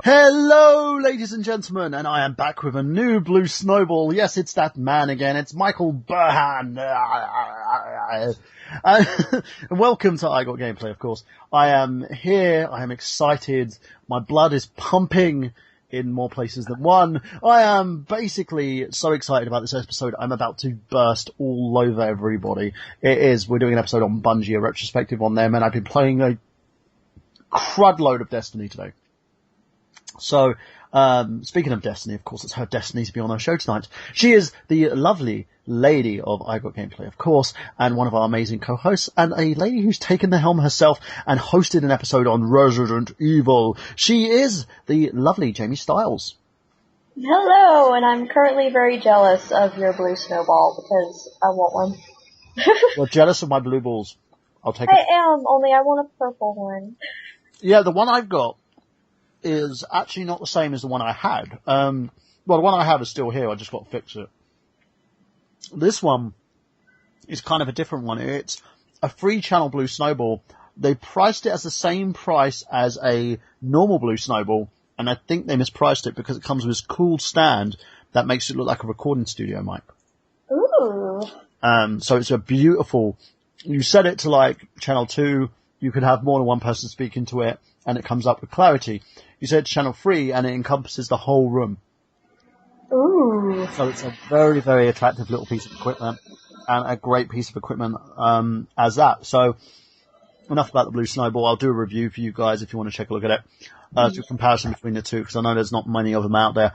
Hello, ladies and gentlemen, and I am back with a new blue snowball. Yes, it's that man again. It's Michael Burhan. Welcome to I Got Gameplay, of course. I am here. I am excited. My blood is pumping in more places than one. I am basically so excited about this episode. I'm about to burst all over everybody. We're doing an episode on Bungie, a retrospective on them, and I've been playing a crud load of Destiny today. So, speaking of Destiny, of course, it's her destiny to be on our show tonight. She is the lovely lady of I Got Gameplay, of course, and one of our amazing co-hosts, and a lady who's taken the helm herself and hosted an episode on Resident Evil. She is the lovely Jamie Styles. Hello, and I'm currently very jealous of your blue snowball because I want one. You're jealous of my blue balls. I'll take it. I am, only I want a purple one. Yeah, the one I've got is actually not the same as the one I had. Well, the one I have is still here. I just got to fix it. This one is kind of a different one. It's a free channel blue snowball. They priced it as the same price as a normal blue snowball, and I think they mispriced it because it comes with this cool stand that makes it look like a recording studio mic. Ooh. So it's a beautiful, you set it to like channel 2, you could have more than one person speak into it, and it comes up with clarity. You set it to channel 3, and it encompasses the whole room. Ooh. So it's a very, very attractive little piece of equipment, and a great piece of equipment as that. So enough about the blue snowball. I'll do a review for you guys if you want to take a look at it. Do a comparison between the two, because I know there's not many of them out there.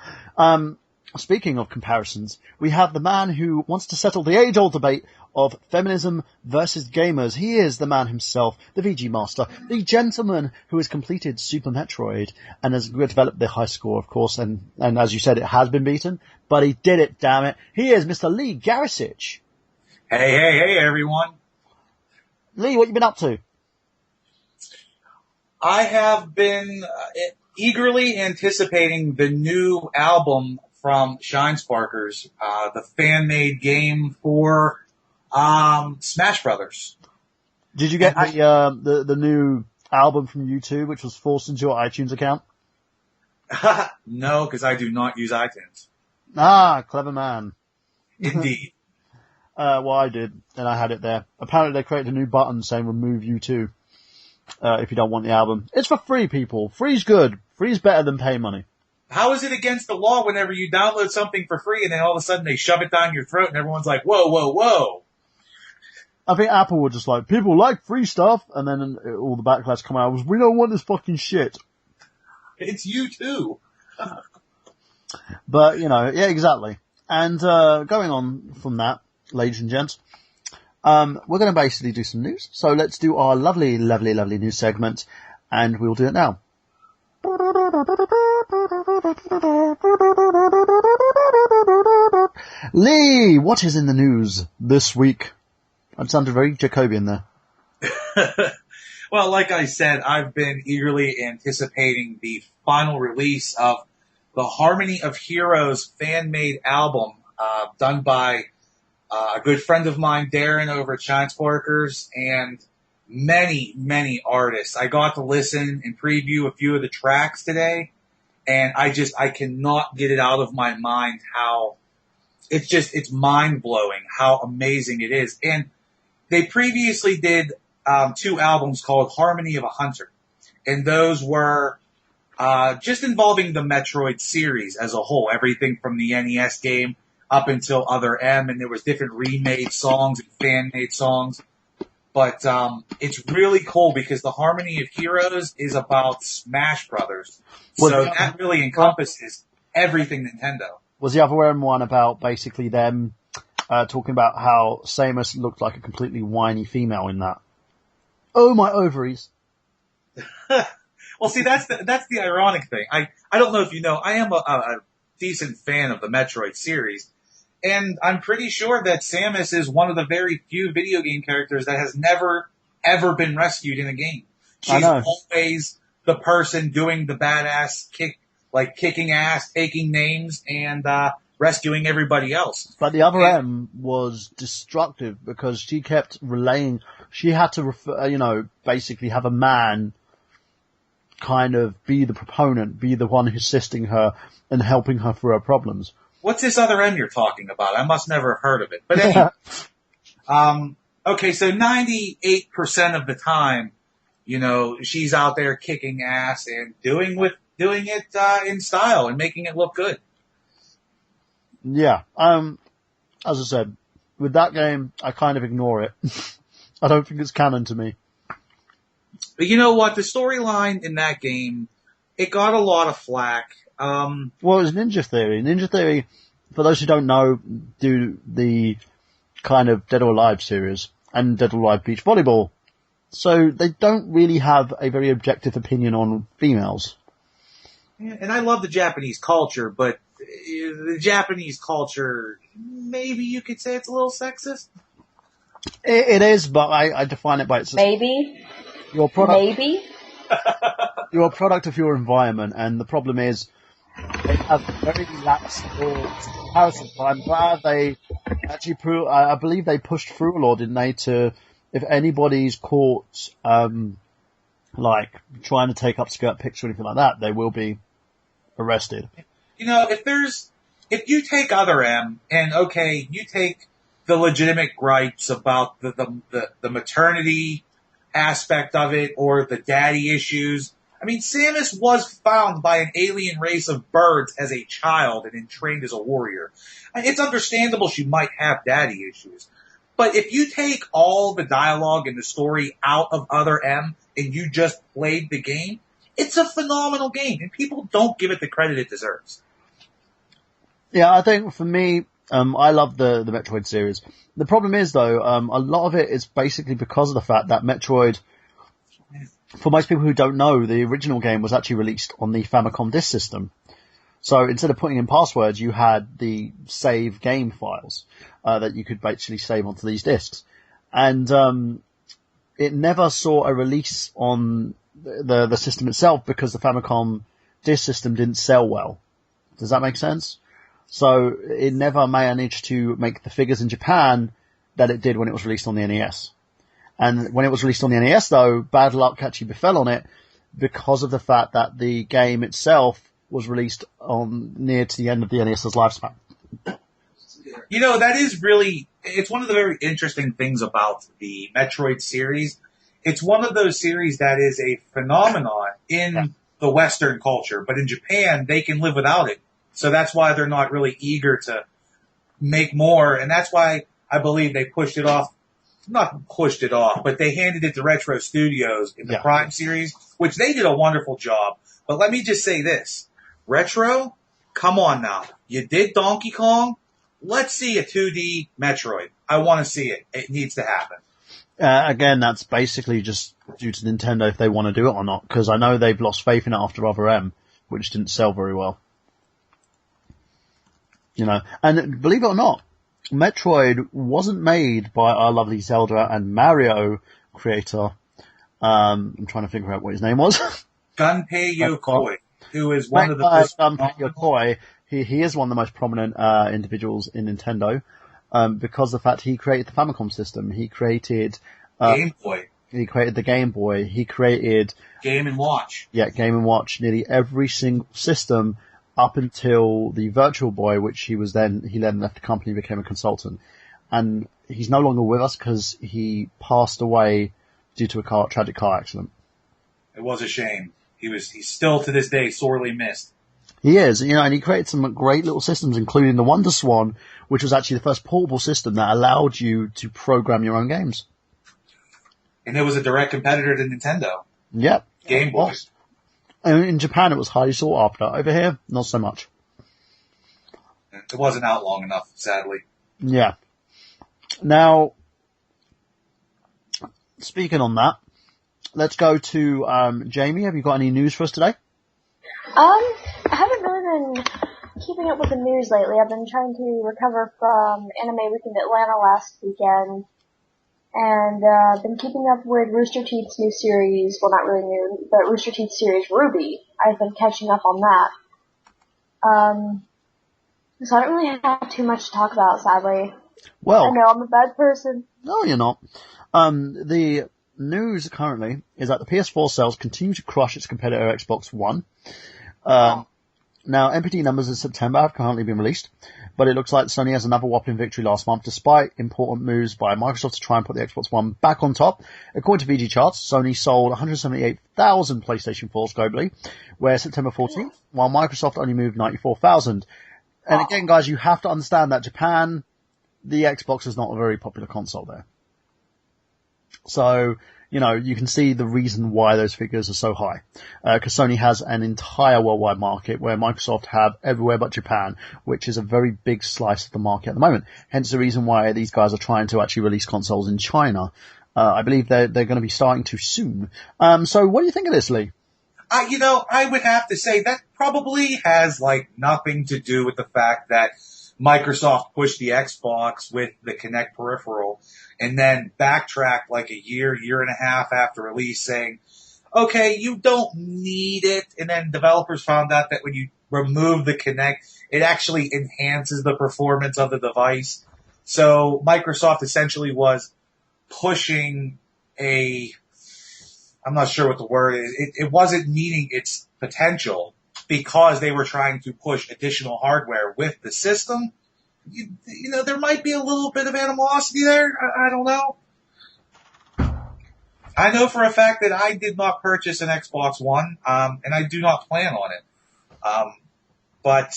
Speaking of comparisons, we have the man who wants to settle the age-old debate of feminism versus gamers. He is the man himself, the VG Master, the gentleman who has completed Super Metroid and has developed the high score, of course, and as you said, it has been beaten, but he did it, damn it. He is Mr. Lee Garasich. Hey, everyone. Lee, what you been up to? I have been eagerly anticipating the new album from Shinesparkers, the fan-made game for Smash Brothers. Did you get the new album from U2, which was forced into your iTunes account? No, because I do not use iTunes. Ah, clever man. Indeed. Well, I did, and I had it there. Apparently they created a new button saying remove U2 if you don't want the album. It's for free, people. Free's good. Free's better than pay money. How is it against the law whenever you download something for free and then all of a sudden they shove it down your throat and everyone's like, whoa, whoa, whoa? I think Apple were just like, people like free stuff, and then all the backlash come out was, we don't want this fucking shit. It's you too. But, yeah, exactly. And going on from that, ladies and gents, we're going to basically do some news. So let's do our lovely, lovely, lovely news segment, and we'll do it now. Lee, what is in the news this week? That sounded very Jacobian there. Well, like I said, I've been eagerly anticipating the final release of the Harmony of Heroes fan-made album done by a good friend of mine, Darren, over at Shinesparkers, and many, many artists. I got to listen and preview a few of the tracks today, and I cannot get it out of my mind how it's mind-blowing how amazing it is. And they previously did 2 albums called Harmony of a Hunter, and those were just involving the Metroid series as a whole, everything from the NES game up until Other M, and there was different remade songs and fan-made songs. But it's really cool because the Harmony of Heroes is about Smash Brothers. So that really encompasses everything Nintendo. Was the Other M one about basically them talking about how Samus looked like a completely whiny female in that? Oh, my ovaries. Well, see, that's the ironic thing. I don't know if you know, I am a decent fan of the Metroid series. And I'm pretty sure that Samus is one of the very few video game characters that has never, ever been rescued in a game. She's always the person doing the badass kicking ass, taking names, and rescuing everybody else. But the Other M was destructive because she kept relaying. She had to basically have a man kind of be the proponent, be the one assisting her and helping her through her problems. What's this other M you're talking about? I must never have heard of it. But anyway, okay, so 98% of the time, she's out there kicking ass and doing it in style and making it look good. Yeah. As I said, with that game, I kind of ignore it. I don't think it's canon to me. But you know what? The storyline in that game, it got a lot of flack. Well, it was Ninja Theory. Ninja Theory, for those who don't know, do the kind of Dead or Alive series and Dead or Alive Beach Volleyball. So they don't really have a very objective opinion on females. Yeah, and I love the Japanese culture, but the Japanese culture, maybe you could say it's a little sexist. It is, but I define it by its... Maybe. Your product, Maybe. You're a product of your environment, and the problem is they have very lax laws in comparison. But I'm glad they actually I believe they pushed through a law, didn't they, to if anybody's caught like trying to take up skirt pics or anything like that, they will be arrested. If you take other M and okay, you take the legitimate gripes about the maternity aspect of it or the daddy issues. I mean, Samus was found by an alien race of birds as a child and then trained as a warrior. It's understandable she might have daddy issues. But if you take all the dialogue and the story out of Other M and you just played the game, it's a phenomenal game and people don't give it the credit it deserves. Yeah, I think for me, I love the Metroid series. The problem is, though, a lot of it is basically because of the fact that Metroid, for most people who don't know, the original game was actually released on the Famicom disk system. So instead of putting in passwords, you had the save game files that you could basically save onto these disks. And it never saw a release on the system itself because the Famicom disk system didn't sell well. Does that make sense? So it never managed to make the figures in Japan that it did when it was released on the NES. And when it was released on the NES, though, bad luck actually befell on it because of the fact that the game itself was released on near to the end of the NES's lifespan. That is really, it's one of the very interesting things about the Metroid series. It's one of those series that is a phenomenon in the Western culture, but in Japan, they can live without it. So that's why they're not really eager to make more, and that's why I believe they pushed it off. Not pushed it off, but they handed it to Retro Studios in the Prime series, which they did a wonderful job. But let me just say this. Retro, come on now. You did Donkey Kong. Let's see a 2D Metroid. I want to see it. It needs to happen. Again, that's basically just due to Nintendo if they want to do it or not, because I know they've lost faith in it after Other M, which didn't sell very well. And believe it or not, Metroid wasn't made by our lovely Zelda and Mario creator. I'm trying to figure out what his name was. Gunpei Yokoi, who is one of the most Gunpei Yokoi. He is one of the most prominent individuals in Nintendo because of the fact he created the Famicom system. He created Game Boy. He created the Game Boy. He created Game & Watch. Yeah, Game & Watch. Nearly every single system up until the Virtual Boy, which he then left the company, became a consultant. And he's no longer with us because he passed away due to a tragic car accident. It was a shame. He's still to this day sorely missed. He is, and he created some great little systems, including the Wonder Swan, which was actually the first portable system that allowed you to program your own games. And it was a direct competitor to Nintendo. Yep. Game Boy. And in Japan, it was highly sought after. Over here, not so much. It wasn't out long enough, sadly. Yeah. Now, speaking on that, let's go to Jamie. Have you got any news for us today? I haven't really been keeping up with the news lately. I've been trying to recover from Anime Weekend Atlanta last weekend. And been keeping up with Rooster Teeth's new series, well not really new, but Rooster Teeth's series Ruby. I've been catching up on that. So I don't really have too much to talk about, sadly. Well, I know, I'm a bad person. No, you're not. The news currently is that the PS4 sales continue to crush its competitor Xbox One. Now, NPD numbers in September have currently been released, but it looks like Sony has another whopping victory last month, despite important moves by Microsoft to try and put the Xbox One back on top. According to VG charts, Sony sold 178,000 PlayStation 4s globally, where September 14th, while Microsoft only moved 94,000. And again, guys, you have to understand that Japan, the Xbox is not a very popular console there. So, you can see the reason why those figures are so high. Because Sony has an entire worldwide market where Microsoft have everywhere but Japan, which is a very big slice of the market at the moment. Hence the reason why these guys are trying to actually release consoles in China. I believe they're going to be starting to soon. So what do you think of this, Lee? I would have to say that probably has nothing to do with the fact that Microsoft pushed the Xbox with the Kinect peripheral and then backtracked a year and a half after release saying, okay, you don't need it. And then developers found out that when you remove the Kinect, it actually enhances the performance of the device. So Microsoft essentially was pushing I'm not sure what the word is. It wasn't meeting its potential because they were trying to push additional hardware with the system. There might be a little bit of animosity there. I don't know. I know for a fact that I did not purchase an Xbox One, and I do not plan on it. But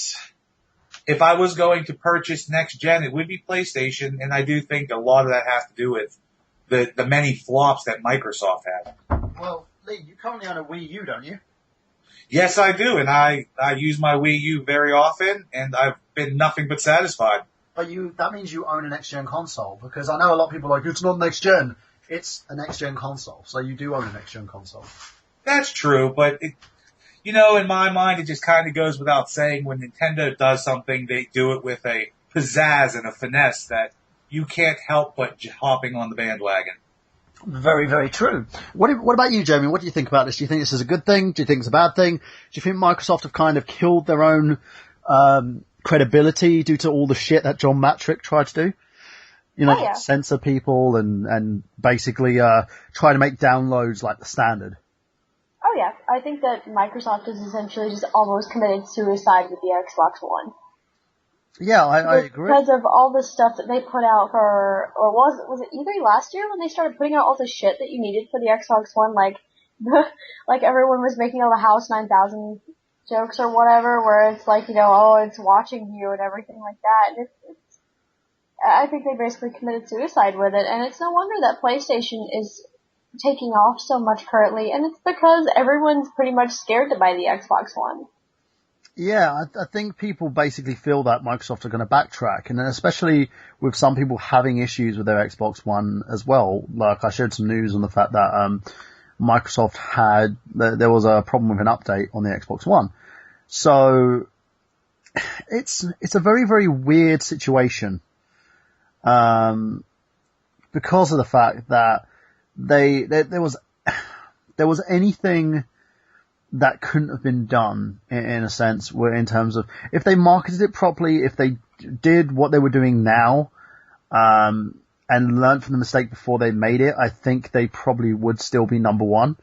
if I was going to purchase next gen, it would be PlayStation, and I do think a lot of that has to do with the many flops that Microsoft had. Well, Lee, you currently own a Wii U, don't you? Yes, I do, and I use my Wii U very often, and I've been nothing but satisfied. But that means you own a next-gen console, because I know a lot of people are like, it's not next-gen. It's a next-gen console, so you do own a next-gen console. That's true, but in my mind, it just kind of goes without saying when Nintendo does something, they do it with a pizzazz and a finesse that you can't help but hopping on the bandwagon. Very, very true. What about you, Jamie? What do you think about this? Do you think this is a good thing? Do you think it's a bad thing? Do you think Microsoft have kind of killed their own credibility due to all the shit that John Matrick tried to do? Censor people and basically try to make downloads like the standard. Oh yeah, I think that Microsoft is essentially just almost committed suicide with the Xbox One. Yeah, I agree. Because of all the stuff that they put out was it E3 last year when they started putting out all the shit that you needed for the Xbox One, like everyone was making all the House 9000 jokes or whatever, where it's it's watching you and everything like that. And I think they basically committed suicide with it, and it's no wonder that PlayStation is taking off so much currently, and it's because everyone's pretty much scared to buy the Xbox One. Yeah, I think people basically feel that Microsoft are going to backtrack, and then especially with some people having issues with their Xbox One as well. Like I shared some news on the fact that Microsoft there was a problem with an update on the Xbox One. So it's a very, very weird situation, because of the fact that there was anything that couldn't have been done in a sense, in terms of if they marketed it properly, if they did what they were doing now, and learned from the mistake before they made it, I think they probably would still be number one.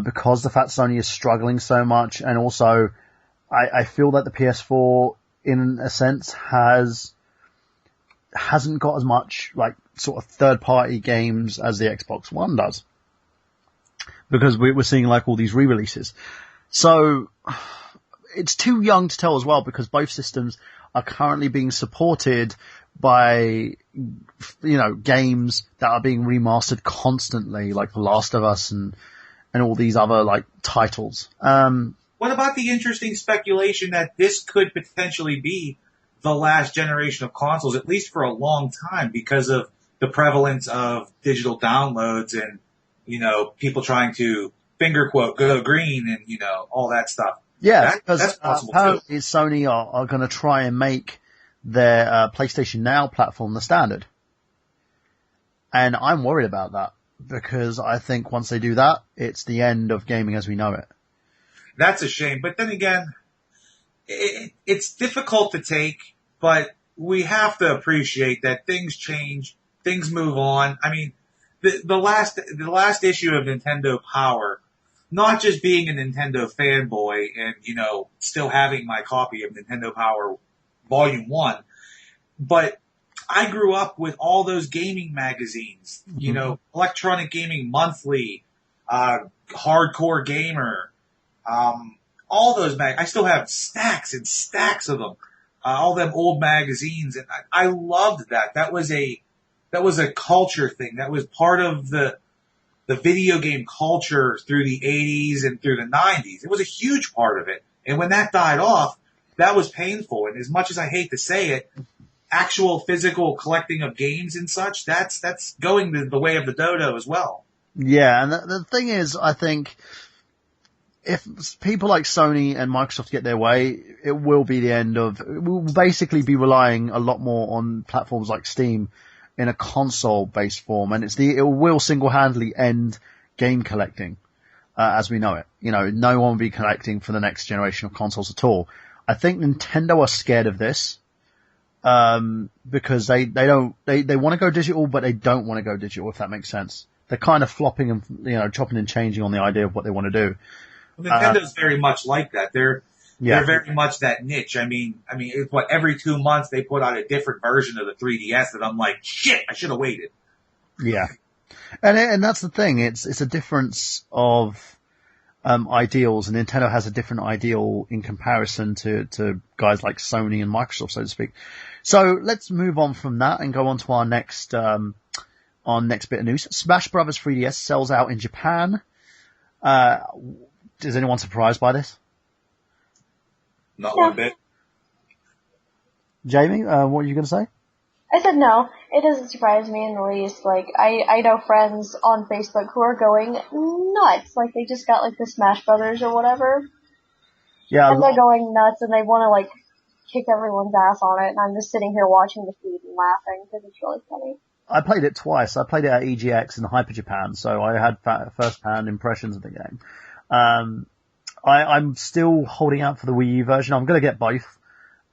Because the fact Sony is struggling so much, and also I feel that the PS4 in a sense hasn't got as much sort of third party games as the Xbox One does. Because we're seeing all these re-releases. So it's too young to tell as well, because both systems are currently being supported by, games that are being remastered constantly, like The Last of Us and all these other titles. What about the interesting speculation that this could potentially be the last generation of consoles, at least for a long time, because of the prevalence of digital downloads and people trying to finger quote go green and all that stuff. Yeah, because that's possible apparently too. Sony are going to try and make their PlayStation Now platform the standard, and I'm worried about that because I think once they do that, it's the end of gaming as we know it. That's a shame, but then again, it's difficult to take, but we have to appreciate that things change, things move on. I mean, the last issue of Nintendo Power, not just being a Nintendo fanboy and, still having my copy of Nintendo Power Volume 1, but I grew up with all those gaming magazines, Electronic Gaming Monthly, Hardcore Gamer, all those I still have stacks and stacks of them, all them old magazines, and I loved that. That was a culture thing. That was part of the video game culture through the 80s and through the 90s. It was a huge part of it. And when that died off, that was painful. And as much as I hate to say it, actual physical collecting of games and such, that's going the way of the dodo as well. Yeah, and the thing is, I think if people like Sony and Microsoft get their way, it will be the end of, we'll basically be relying a lot more on platforms like Steam in a console-based form, and it will single-handedly end game collecting, as we know it. No one will be collecting for the next generation of consoles at all. I think Nintendo are scared of this, because they want to go digital, but they don't want to go digital, if that makes sense. They're kind of flopping and, chopping and changing on the idea of what they want to do. Well, Nintendo's very much like that. They're very much that niche. I mean, it's every 2 months they put out a different version of the 3DS that I'm like, shit, I should have waited. Yeah. And that's the thing. It's a difference of, ideals, and Nintendo has a different ideal in comparison to guys like Sony and Microsoft, so to speak. So let's move on from that and go on to our next bit of news. Smash Brothers 3DS sells out in Japan. Is anyone surprised by this? Not one bit. Jamie, what are you going to say? I said no. It doesn't surprise me in the least. Like, I know friends on Facebook who are going nuts. Like, they just got, the Smash Brothers or whatever. Yeah. And they're going nuts, and they want to, kick everyone's ass on it, and I'm just sitting here watching the feed and laughing, because it's really funny. I played it twice. I played it at EGX in Hyper Japan, so I had first-hand impressions of the game. I'm still holding out for the Wii U version. I'm going to get both,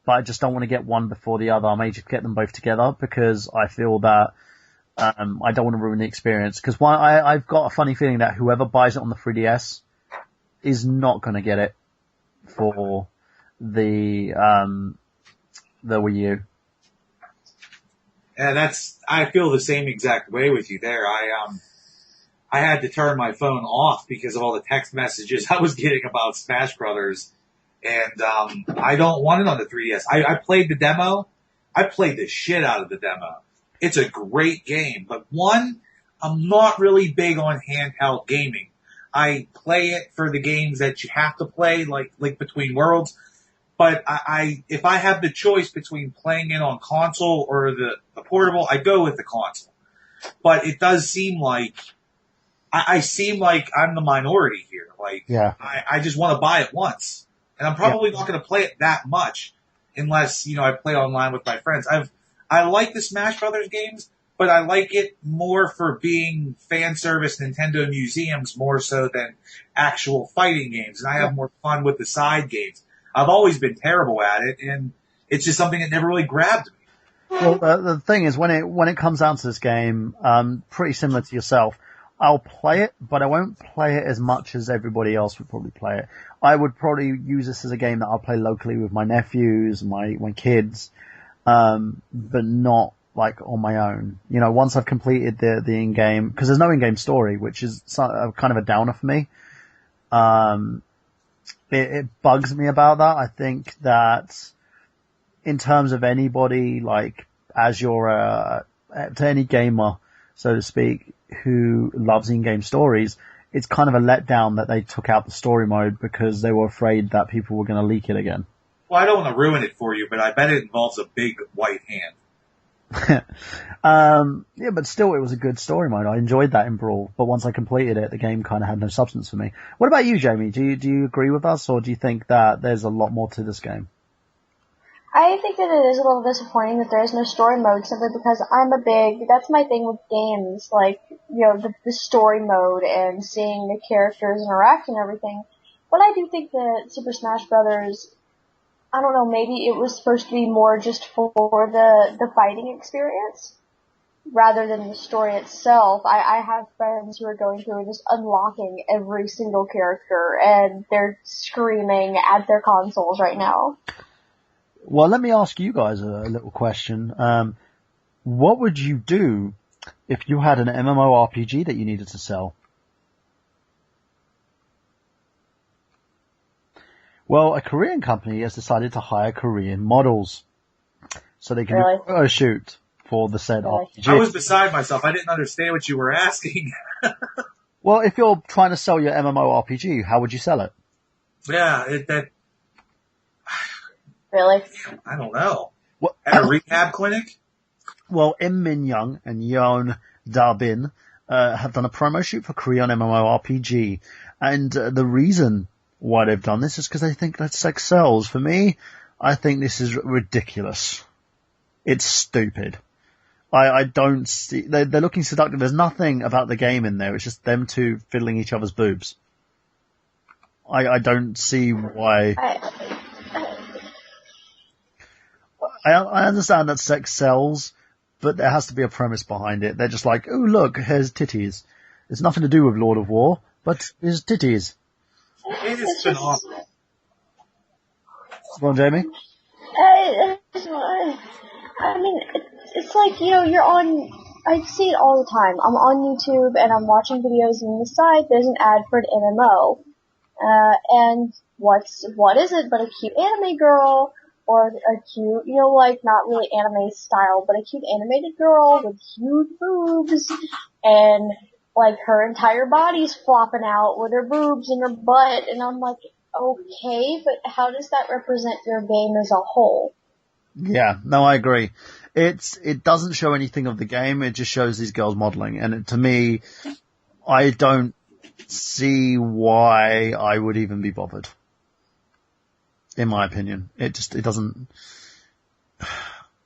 but I just don't want to get one before the other. I may just get them both together because I feel that I don't want to ruin the experience. Because I've got a funny feeling that whoever buys it on the 3DS is not going to get it for the Wii U. Yeah, I feel the same exact way with you there. I had to turn my phone off because of all the text messages I was getting about Smash Brothers, and I don't want it on the 3DS. I played the demo. I played the shit out of the demo. It's a great game, but I'm not really big on handheld gaming. I play it for the games that you have to play, like Between Worlds. But if I have the choice between playing it on console or the portable, I go with the console. But it does seem like I seem like I'm the minority here. I just want to buy it once, and I'm probably not going to play it that much unless I play online with my friends. I like the Smash Brothers games, but I like it more for being fan service Nintendo museums more so than actual fighting games, and I have more fun with the side games. I've always been terrible at it, and it's just something that never really grabbed me. Well, the thing is, when it comes down to this game, pretty similar to yourself, I'll play it, but I won't play it as much as everybody else would probably play it. I would probably use this as a game that I'll play locally with my nephews, my kids, but not on my own. Once I've completed the in-game, because there's no in-game story, which is kind of a downer for me. It bugs me about that. I think that in terms of anybody, as you're to any gamer, so to speak, who loves in-game stories, it's kind of a letdown that they took out the story mode because they were afraid that people were going to leak it again. Well, I don't want to ruin it for you, but I bet it involves a big white hand. Yeah, but still, it was a good story mode. I enjoyed that in Brawl, but once I completed it, the game kind of had no substance for me. What about you, Jamie? Do you agree with us, or do you think that there's a lot more to this game? I think that it is a little disappointing that there is no story mode, simply because that's my thing with games, the story mode and seeing the characters interact and everything. But I do think that Super Smash Brothers, I don't know, maybe it was supposed to be more just for the fighting experience. rather than the story itself. I have friends who are going through and just unlocking every single character, and they're screaming at their consoles right now. Well, let me ask you guys a little question. What would you do if you had an MMORPG that you needed to sell? Well, a Korean company has decided to hire Korean models so they can do a photo shoot for the said RPG. I was beside myself. I didn't understand what you were asking. Well, if you're trying to sell your MMORPG, how would you sell it? Yeah, Really? I don't know. Well, At a rehab clinic? Well, Im Min Young and Yeon Da Bin have done a promo shoot for Korean MMORPG, and the reason why they've done this is because they think that sex sells. For me, I think this is ridiculous. It's stupid. I don't see... They're looking seductive. There's nothing about the game in there. It's just them two fiddling each other's boobs. I don't see why... I understand that sex sells, but there has to be a premise behind it. They're just like, oh, look, here's titties. It's nothing to do with Lord of War, but here's titties. It is phenomenal. Go on, Jamie. I mean, it's like, you're on, I see it all the time. I'm on YouTube and I'm watching videos, and on the side there's an ad for an MMO. And what is it but a cute anime girl, or a cute, not really anime style, but a cute animated girl with huge boobs, and like her entire body's flopping out with her boobs and her butt, and I'm like, okay, but how does that represent your game as a whole? Yeah, no, I agree. It doesn't show anything of the game, it just shows these girls modeling, and to me, I don't see why I would even be bothered. In my opinion. It doesn't,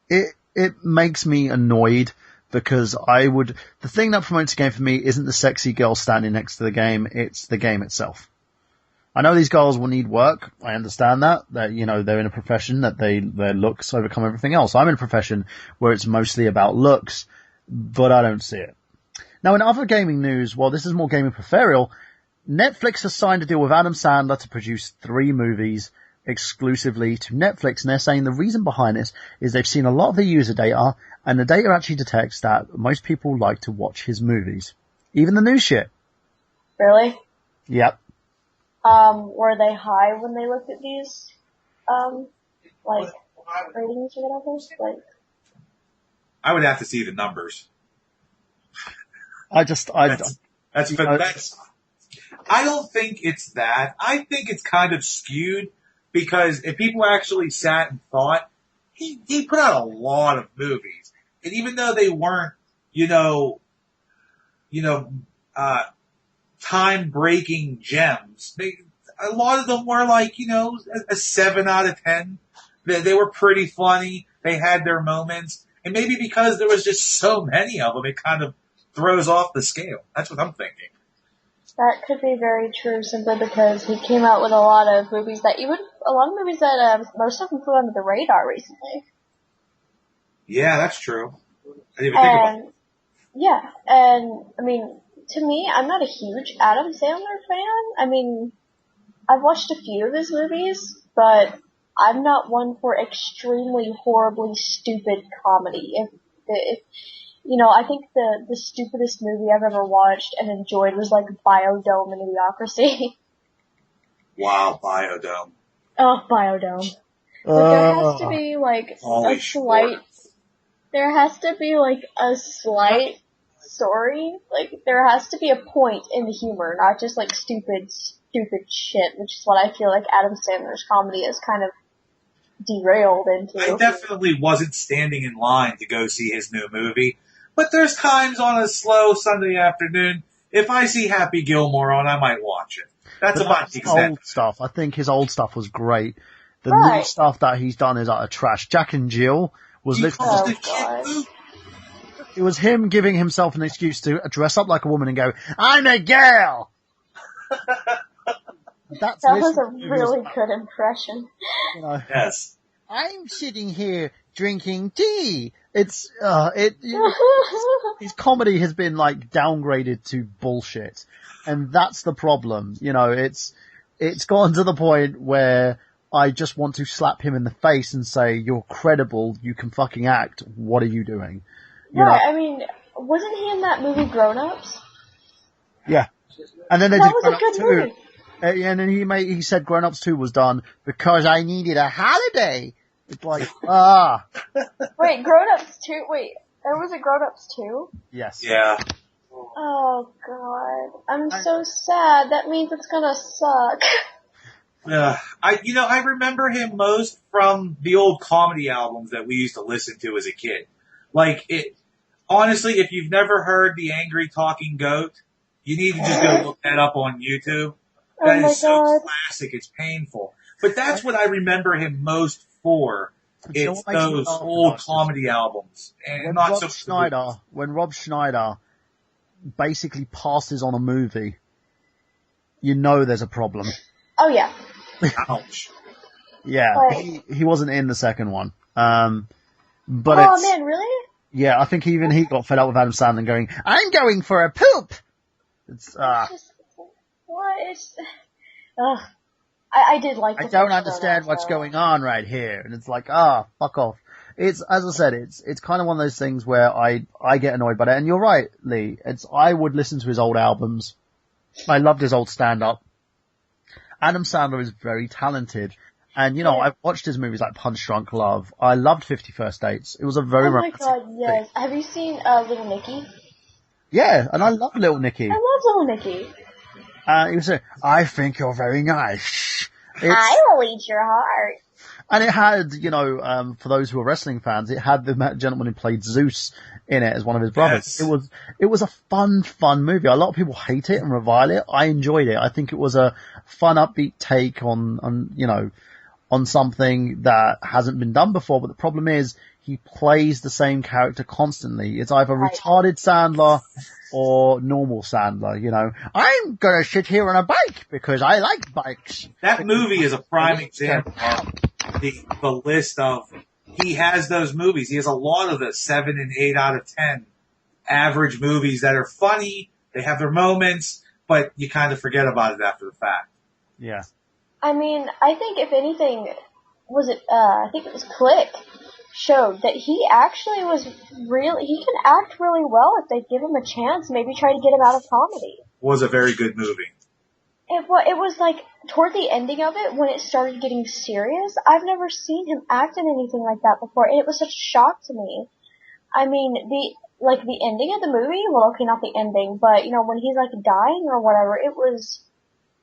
it makes me annoyed because the thing that promotes the game for me isn't the sexy girl standing next to the game, it's the game itself. I know these girls will need work. I understand that they're in a profession that their looks overcome everything else. I'm in a profession where it's mostly about looks, but I don't see it. Now in other gaming news, while this is more gaming peripheral, Netflix has signed a deal with Adam Sandler to produce 3 movies exclusively to Netflix, and they're saying the reason behind this is they've seen a lot of the user data, and the data actually detects that most people like to watch his movies. Even the new shit. Really? Yep. Were they high when they looked at these, ratings or whatever? I would have to see the numbers. That's I don't think it's that. I think it's kind of skewed because if people actually sat and thought, he put out a lot of movies. And even though they weren't, time-breaking gems, a lot of them were like, a 7 out of 10. They were pretty funny. They had their moments. And maybe because there was just so many of them, it kind of throws off the scale. That's what I'm thinking. That could be very true, simply because he came out with a lot of movies that most of them flew under the radar recently. Yeah, that's true. I didn't even think about it. Yeah, and I mean, to me, I'm not a huge Adam Sandler fan. I mean, I've watched a few of his movies, but I'm not one for extremely horribly stupid comedy. I think the stupidest movie I've ever watched and enjoyed was like Biodome and Idiocracy. Wow, Biodome. Oh, Biodome. But there has to be like a slight, there has to be like a slight story. Like there has to be a point in the humor, not just like stupid shit, which is what I feel like Adam Sandler's comedy is kind of derailed into. I definitely wasn't standing in line to go see his new movie. But there's times on a slow Sunday afternoon, if I see Happy Gilmore on, I might watch it. That's about the extent. Old stuff. I think his old stuff was great. The new stuff that he's done is utter trash. Jack and Jill was literally... It was him giving himself an excuse to dress up like a woman and go, I'm a girl! That was a really good impression. Yes. I'm sitting here drinking tea. It's his comedy has been like downgraded to bullshit, and that's the problem. You know, it's gotten to the point where I just want to slap him in the face and say, "You're credible. You can fucking act. What are you doing?" You know? I mean, wasn't he in that movie Grown Ups? Yeah, and then they That did was Grown a Ups good 2. movie. And then he said Grown Ups 2 was done because I needed a holiday. It's like, Wait, Grown Ups 2? Wait, there was a Grown Ups 2? yes. Yeah. Oh god. I'm so sad. That means it's gonna suck. I remember him most from the old comedy albums that we used to listen to as a kid. Like, honestly, if you've never heard The Angry Talking Goat, you need to just go look that up on YouTube. That is so classic, it's painful. But that's what I remember him most for. It's those old comedy albums. And not so when Rob Schneider basically passes on a movie, you know there's a problem. Oh yeah. Ouch. Yeah, he wasn't in the second one. But oh man, really? Yeah, I think even he got fed up with Adam Sandler going, "I'm going for a poop." It's what is? I did like. I don't understand what's going on right here, and it's like, fuck off. It's, as I said, it's kind of one of those things where I get annoyed by it, and you're right, Lee. I would listen to his old albums. I loved his old stand-up. Adam Sandler is very talented, and I've watched his movies like Punch Drunk Love. I loved 50 First Dates. It was a very romantic. Oh my god, yes. Have you seen Little Nicky? Yeah, and I love Little Nicky. I love Little Nicky. He was saying, "I think you're very nice." I will eat your heart. And it had, for those who are wrestling fans, it had the gentleman who played Zeus in it as one of his brothers. Yes. It was a fun movie. A lot of people hate it and revile it. I enjoyed it. I think it was a fun, upbeat take on something that hasn't been done before. But the problem is, he plays the same character constantly. It's either retarded Sandler or normal Sandler, I'm gonna sit here on a bike because I like bikes. That movie is a prime example of the list of, he has those movies. He has a lot of the 7 and 8 out of 10 average movies that are funny. They have their moments, but you kind of forget about it after the fact. Yeah. I mean, I think if anything, I think it was Click, showed that he actually he can act really well if they give him a chance, maybe try to get him out of comedy. Was a very good movie. It was like, toward the ending of it, when it started getting serious, I've never seen him act in anything like that before, and it was such a shock to me. I mean, the ending of the movie, well, okay, not the ending, but, when he's, like, dying or whatever, it was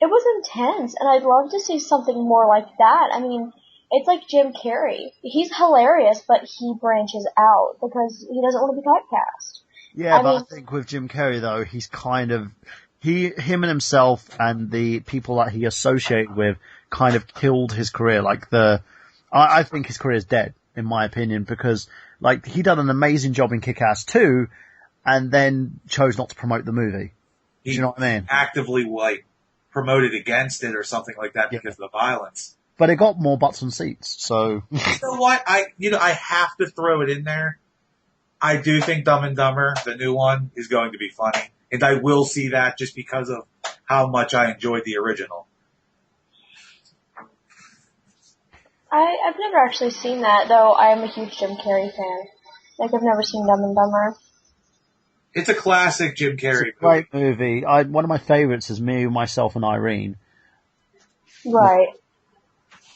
intense, and I'd love to see something more like that. I mean, it's like Jim Carrey. He's hilarious, but he branches out because he doesn't want to be typecast. Yeah, I think with Jim Carrey, though, he's kind of, him and himself and the people that he associated with kind of killed his career. I think his career is dead, in my opinion, because, he done an amazing job in Kick-Ass 2 and then chose not to promote the movie. Do you know what I mean? Actively, promoted against it or something like that because of the violence. But it got more butts on seats, so. You know what? I have to throw it in there. I do think Dumb and Dumber, the new one, is going to be funny. And I will see that just because of how much I enjoyed the original. I've never actually seen that, though I am a huge Jim Carrey fan. I've never seen Dumb and Dumber. It's a classic Jim Carrey It's a great movie. One of my favorites is Me, Myself, and Irene. Right.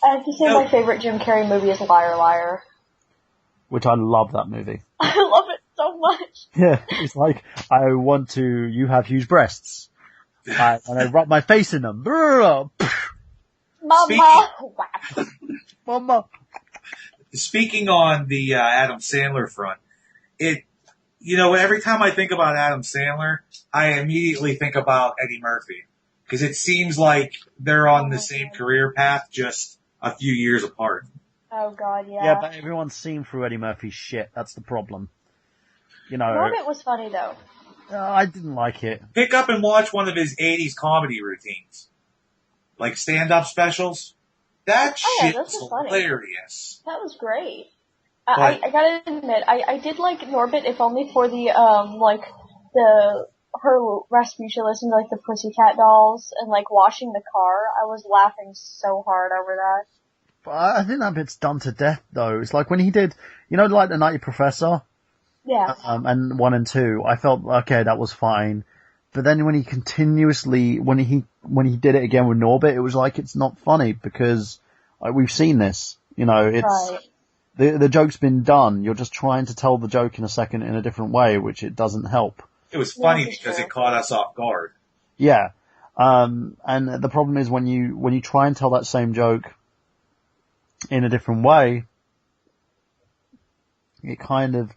I have to say my favorite Jim Carrey movie is Liar Liar. Which I love that movie. I love it so much. Yeah, it's like, you have huge breasts. And I rub my face in them. Mama! Mama! Speaking on the Adam Sandler front, every time I think about Adam Sandler, I immediately think about Eddie Murphy. Because it seems like they're on the same career path, just a few years apart. Oh god, yeah. Yeah, but everyone's seen through Eddie Murphy's shit. That's the problem. Norbit was funny though. I didn't like it. Pick up and watch one of his 80s comedy routines. Like stand-up specials. That shit was hilarious. That was great. I gotta admit, I did like Norbit, if only for the, her Rasputia listening to, like, the Pussycat Dolls and, like, washing the car. I was laughing so hard over that. But I think that bit's done to death, though. It's like when he did, like the Nutty Professor? Yeah. And 1 and 2, I felt, okay, that was fine. But then when he continuously, when he did it again with Norbit, it was like, it's not funny because we've seen this. It's, right. The joke's been done. You're just trying to tell the joke in a second in a different way, which it doesn't help. It was funny because it caught us off guard. Yeah. And the problem is when you try and tell that same joke in a different way, it kind of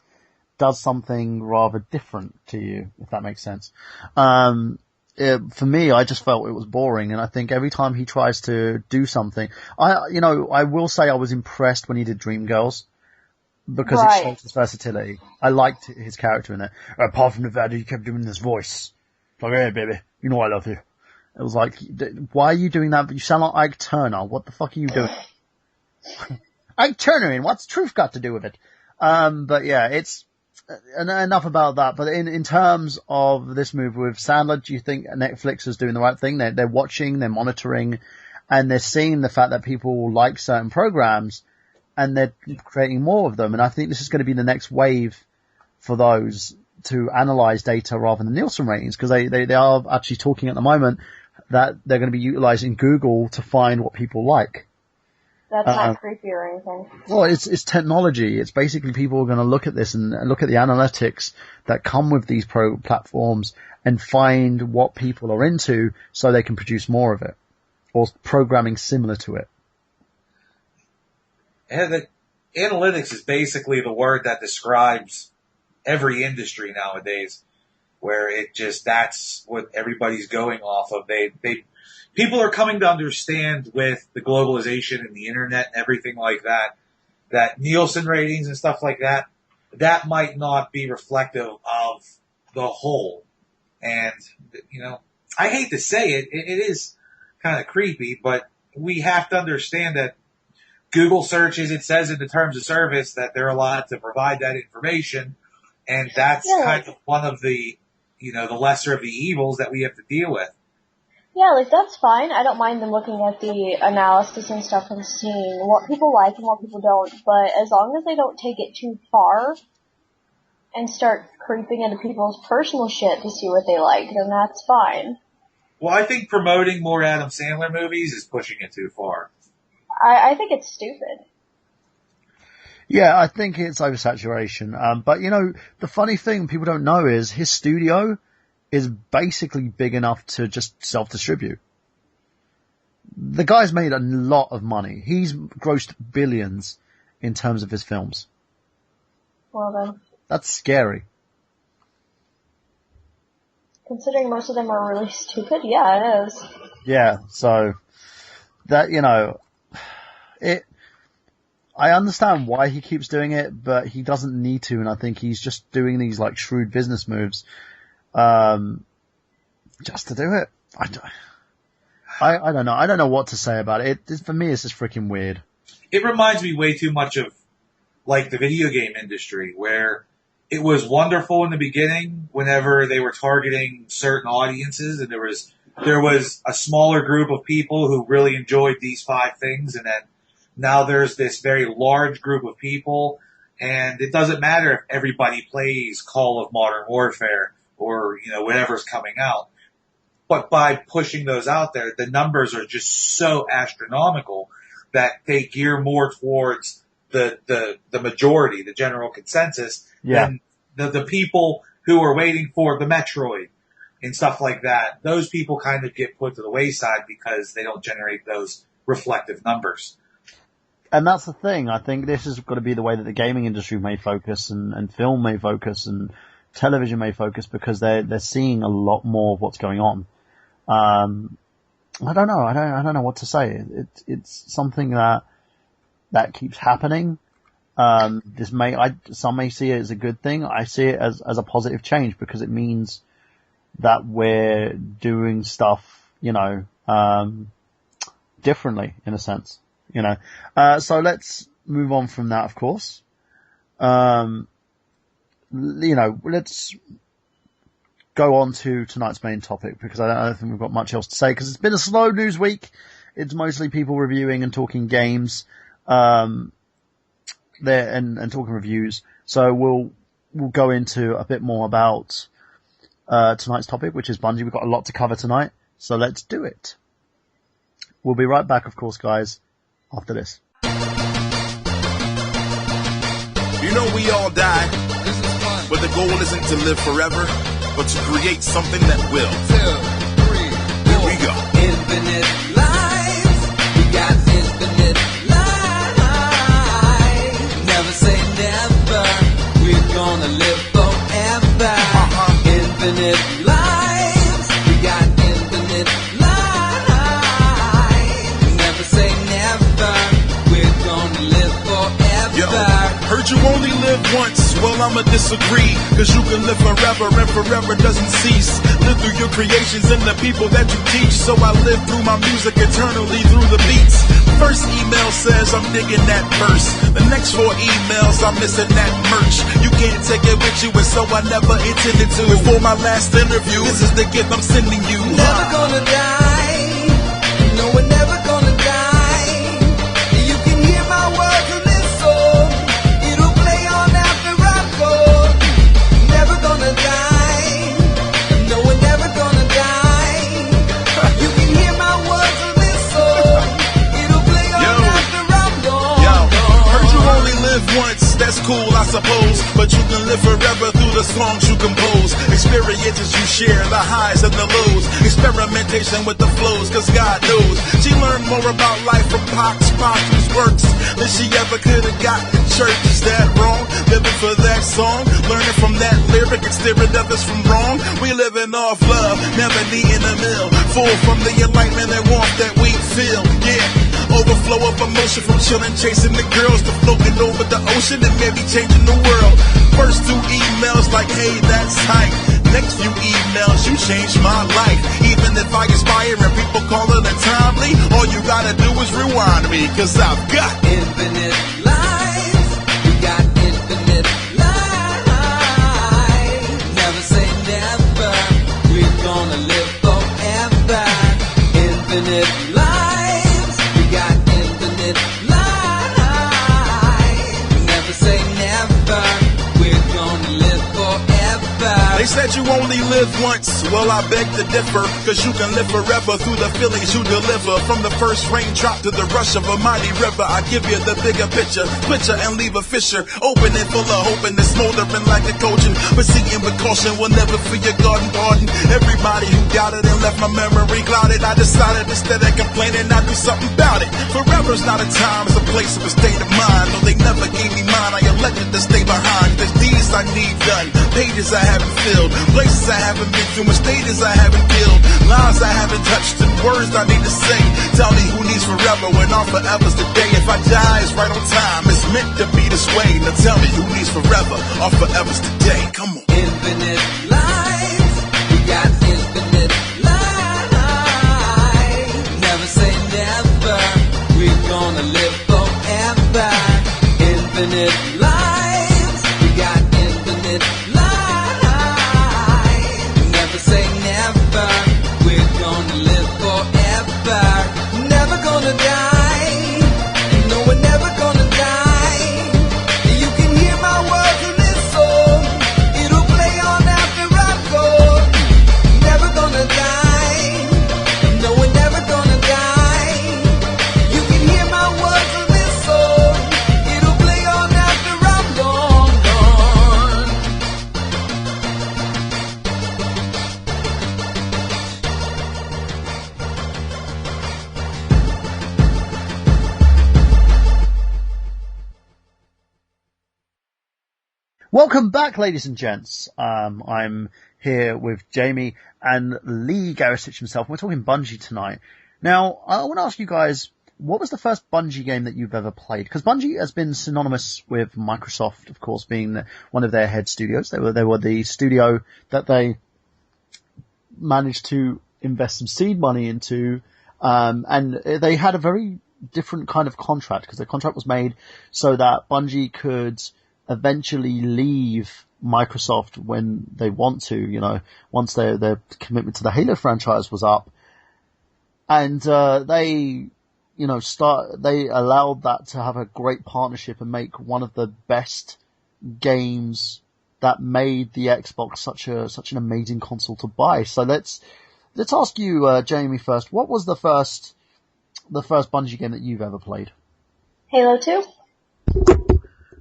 does something rather different to you, if that makes sense. For me, I just felt it was boring, and I think every time he tries to do something, I will say I was impressed when he did Dreamgirls, because it shows his versatility. I liked his character in it. Apart from the fact that he kept doing this voice. Like, hey baby, you know I love you. It was like, why are you doing that? You sound like Ike Turner. What the fuck are you doing? Ike Turner, and what's truth got to do with it? But yeah, it's, enough about that. But in terms of this movie with Sandler, do you think Netflix is doing the right thing? They're watching, they're monitoring, and they're seeing the fact that people like certain programs, and they're creating more of them. And I think this is going to be the next wave for those to analyze data rather than Nielsen ratings, because they are actually talking at the moment that they're going to be utilizing Google to find what people like. That's not creepy or anything. Well, it's technology. It's basically people are going to look at this and look at the analytics that come with these platforms and find what people are into so they can produce more of it, or programming similar to it. And the analytics is basically the word that describes every industry nowadays, where that's what everybody's going off of. People are coming to understand with the globalization and the internet and everything like that Nielsen ratings and stuff like that might not be reflective of the whole. And, I hate to say it, it is kind of creepy, but we have to understand that Google searches, it says in the terms of service that they're allowed to provide that information. And that's kind of one of the, the lesser of the evils that we have to deal with. Yeah, like, that's fine. I don't mind them looking at the analysis and stuff and seeing what people like and what people don't, but as long as they don't take it too far and start creeping into people's personal shit to see what they like, then that's fine. Well, I think promoting more Adam Sandler movies is pushing it too far. I think it's stupid. Yeah, I think it's oversaturation. But, the funny thing people don't know is his studio is basically big enough to just self-distribute. The guy's made a lot of money. He's grossed billions in terms of his films. Well then. That's scary. Considering most of them are really stupid, yeah, it is. Yeah, so that, I understand why he keeps doing it, but he doesn't need to, and I think he's just doing these like shrewd business moves just to do it. I don't know. I don't know what to say about it. For me, it's just freaking weird. It reminds me way too much of like the video game industry, where it was wonderful in the beginning whenever they were targeting certain audiences, and there was a smaller group of people who really enjoyed these 5 things, and then now there's this very large group of people, and it doesn't matter if everybody plays Call of Modern Warfare or, whatever's coming out. But by pushing those out there, the numbers are just so astronomical that they gear more towards the majority, the general consensus, than the people who are waiting for the Metroid and stuff like that. Those people kind of get put to the wayside because they don't generate those reflective numbers. And that's the thing. I think this is going to be the way that the gaming industry may focus, and film may focus, and television may focus, because they're seeing a lot more of what's going on. I don't know. I don't know what to say. It's something that keeps happening. Some may see it as a good thing. I see it as a positive change, because it means that we're doing stuff, differently in a sense, So let's move on from that, of course. Let's go on to tonight's main topic, because I don't think we've got much else to say, because it's been a slow news week. It's mostly people reviewing and talking games, and talking reviews. So we'll go into a bit more about tonight's topic, which is Bungie. We've got a lot to cover tonight, so let's do it. We'll be right back, of course, guys, after this. You know we all die, but the goal isn't to live forever, but to create something that will. 2, 3, here we go. Infinite lives, we got infinite lives. Never say never, we're gonna live forever. Infinite lives, we got infinite lives. Never say never, we're gonna live forever. Yo, heard you only live once. Well, I'ma disagree, cause you can live forever and forever doesn't cease. Live through your creations and the people that you teach. So I live through my music eternally through the beats. First email says I'm digging that verse. The next 4 emails I'm missing that merch. You can't take it with you, and so I never intended to. Before my last interview, this is the gift I'm sending you. Never gonna die, no, we're never gonna die. You can hear my words in this song, it'll play on after I go. Never gonna die, no, we're never gonna die. You can hear my words in this song, it'll play on after I'm gone. Yo, heard you only live once, that's cool I suppose, but you can live forever through the songs you compose. Experiences you share, the highs and the lows. Experimentation with the flows, cause God knows she learned more about life from Pac's works than she ever could have gotten in church. Is that wrong? Living for that song, learning from that lyric and steering others from wrong. We living off love, never needing a meal. Full from the enlightenment and warmth that we feel. Yeah, overflow of emotion from chilling, chasing the girls to floating over the ocean and maybe changing the world. First 2 emails like, hey, that's hype. Next few emails, you changed my life. Even if I inspire and people call it untimely, all you gotta do is rewind me, cause I've got infinite lives, we got infinite lives. Never say never, we're gonna live forever. Infinite lives, we got infinite lives. Never say never, we're gonna live forever. They said you only live once, well I beg to differ, cause you can live forever through the feelings you deliver. From the first raindrop to the rush of a mighty river, I give you the bigger picture and leave a fissure open and full of hope and it's smoldering like a cauldron. Proceeding with caution will never fill your garden pardon. Everybody who doubted and left my memory clouded, I decided instead of complaining I'd do something about it. Forever's not a time, it's a place of a state of mind. No, they never gave me mine, I elected to stay behind. There's deeds I need done, pages I haven't filled, places I haven't been to, and stages I haven't killed, lives I haven't touched, and words I need to say. Tell me who needs forever when all forever's today. If I die, it's right on time, it's meant to be this way. Now tell me who needs forever, all forever's today. Come on. Infinite lives, we got infinite lives. Never say never, we're gonna live forever. Infinite lives, we got infinite lives. Never say never, we're gonna live forever. Never gonna die, no, we're never gonna die. You can hear my words in this song, it'll play on after I go. Never gonna die, no, we're never gonna die. You can hear my words in this song, it'll play on after I'm gone. Welcome back, ladies and gents. I'm here with Jamie and Lee Garrisich himself. We're talking Bungie tonight. Now, I want to ask you guys, what was the first Bungie game that you've ever played? Because Bungie has been synonymous with Microsoft, of course, being one of their head studios. They were the studio that they managed to invest some seed money into, and they had a very different kind of contract, because the contract was made so that Bungie could eventually leave Microsoft when they want to, you know, once their commitment to the Halo franchise was up. And, they allowed that to have a great partnership and make one of the best games that made the Xbox such an amazing console to buy. So let's ask you, Jamie, first. What was the first Bungie game that you've ever played? Halo 2?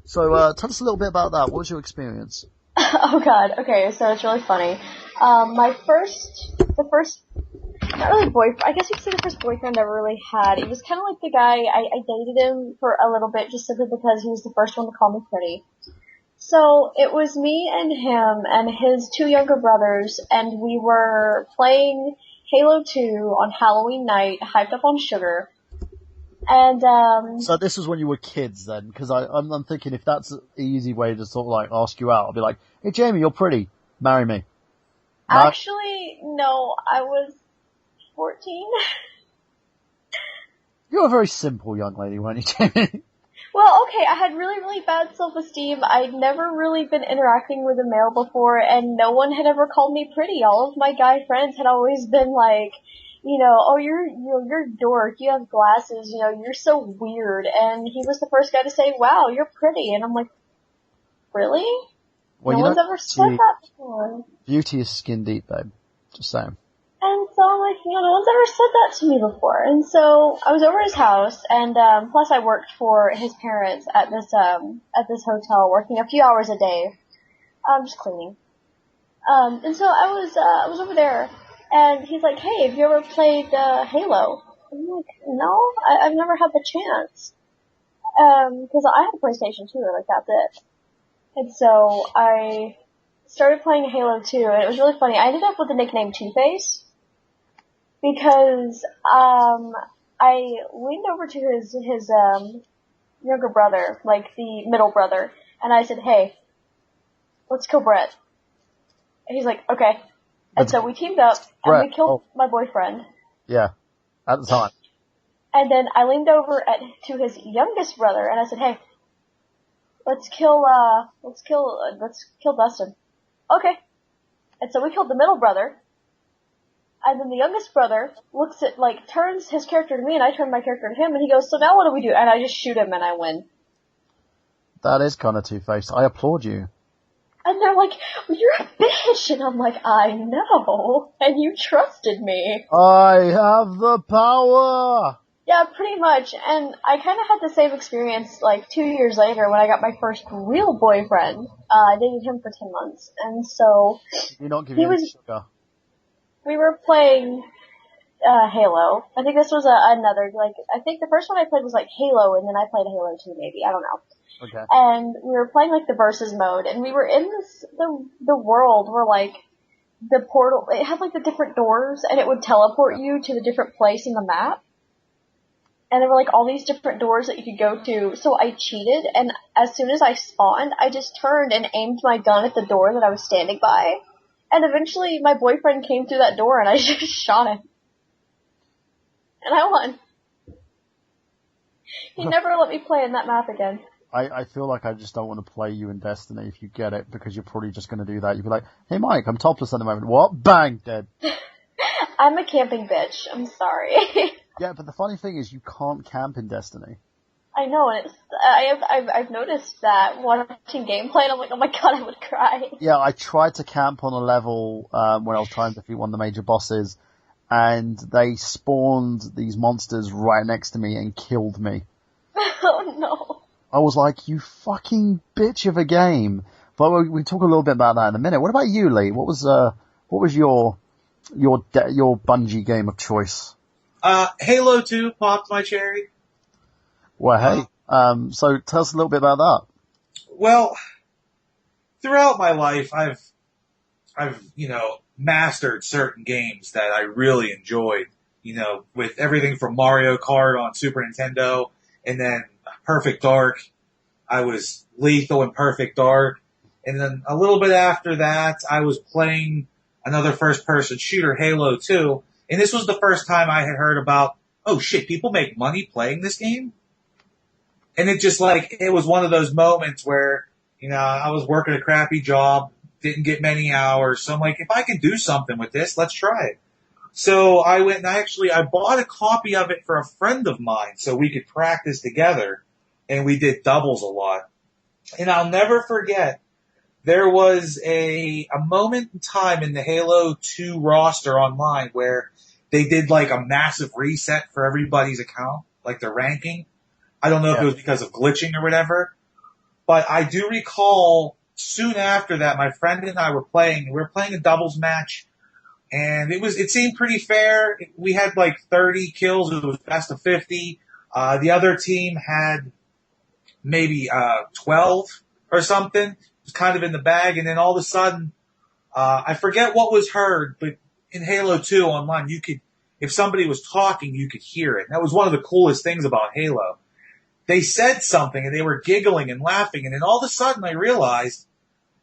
So, tell us a little bit about that. What was your experience? Oh god, okay, so it's really funny. Not really boyfriend, I guess you could say the first boyfriend I ever really had. He was kind of like the guy, I dated him for a little bit just simply because he was the first one to call me pretty. So, it was me and him and his two younger brothers, and we were playing Halo 2 on Halloween night, hyped up on sugar. And, So this was when you were kids then, because I'm thinking if that's an easy way to sort of like ask you out, I'll be like, hey Jamie, you're pretty, marry me. Actually, no, I was 14. You're a very simple young lady, weren't you, Jamie? Well, okay, I had really, really bad self-esteem. I'd never really been interacting with a male before, and no one had ever called me pretty. All of my guy friends had always been like, oh, you're a dork, you have glasses, you're so weird. And he was the first guy to say, wow, you're pretty. And I'm like, really? Well, no one's ever said that before. Beauty is skin deep, babe. Just saying. And so I'm like, no one's ever said that to me before. And so I was over his house, and plus I worked for his parents at this hotel, working a few hours a day, just cleaning. And so I was over there, and he's like, hey, have you ever played Halo? I'm like, no, I've never had the chance. Because I had a PlayStation 2, like that's it. And so I started playing Halo 2, and it was really funny. I ended up with the nickname Two-Face. Because, I leaned over to his younger brother, like the middle brother, and I said, hey, let's kill Brett. And he's like, okay. And so we teamed up, and we killed my boyfriend. Yeah, at the time. And then I leaned over to his youngest brother, and I said, hey, let's kill Dustin. Okay. And so we killed the middle brother. And then the youngest brother turns his character to me, and I turn my character to him, and he goes, so now what do we do? And I just shoot him, and I win. That is kind of two-faced. I applaud you. And they're like, well, you're a bitch! And I'm like, I know, and you trusted me. I have the power! Yeah, pretty much. And I kind of had the same experience, 2 years later, when I got my first real boyfriend. I dated him for 10 months, and so... You're not giving me sugar. We were playing Halo. I think this was another, I think the first one I played was Halo, and then I played Halo 2 maybe, I don't know. Okay. And we were playing the versus mode, and we were in the world where the portal, it had the different doors, and it would teleport you to the different place in the map. And there were all these different doors that you could go to, so I cheated, and as soon as I spawned, I just turned and aimed my gun at the door that I was standing by. And eventually, my boyfriend came through that door, and I just shot him. And I won. He never let me play in that map again. I feel like I just don't want to play you in Destiny if you get it, because you're probably just going to do that. You'll be like, hey Mike, I'm topless at the moment. What? Bang! Dead. I'm a camping bitch. I'm sorry. Yeah, but the funny thing is you can't camp in Destiny. I know, and I've noticed that watching gameplay, and I'm like, oh my god, I would cry. Yeah, I tried to camp on a level when I was trying to defeat one of the major bosses, and they spawned these monsters right next to me and killed me. Oh no. I was like, you fucking bitch of a game. But we talk a little bit about that in a minute. What about you, Lee? What was your Bungie game of choice? Halo 2 popped my cherry. Well, hey, so tell us a little bit about that. Well, throughout my life, I've mastered certain games that I really enjoyed, with everything from Mario Kart on Super Nintendo, and then Perfect Dark. I was lethal in Perfect Dark. And then a little bit after that, I was playing another first-person shooter, Halo 2, and this was the first time I had heard about, oh shit, people make money playing this game? And it just it was one of those moments where You know, I was working a crappy job, didn't get many hours, so I'm like, if I can do something with this, let's try it. So I went and I bought a copy of it for a friend of mine so we could practice together, and we did doubles a lot. And I'll never forget, there was a moment in time in the Halo 2 roster online where they did like a massive reset for everybody's account, like their ranking. I don't know if it was because of glitching or whatever, but I do recall soon after that, my friend and I were playing. We were playing a doubles match, and it seemed pretty fair. We had like 30 kills. It was best of 50. The other team had maybe 12 or something. It was kind of in the bag, and then all of a sudden, I forget what was heard, but in Halo 2 online, if somebody was talking, you could hear it. And that was one of the coolest things about Halo. They said something, and they were giggling and laughing, and then all of a sudden I realized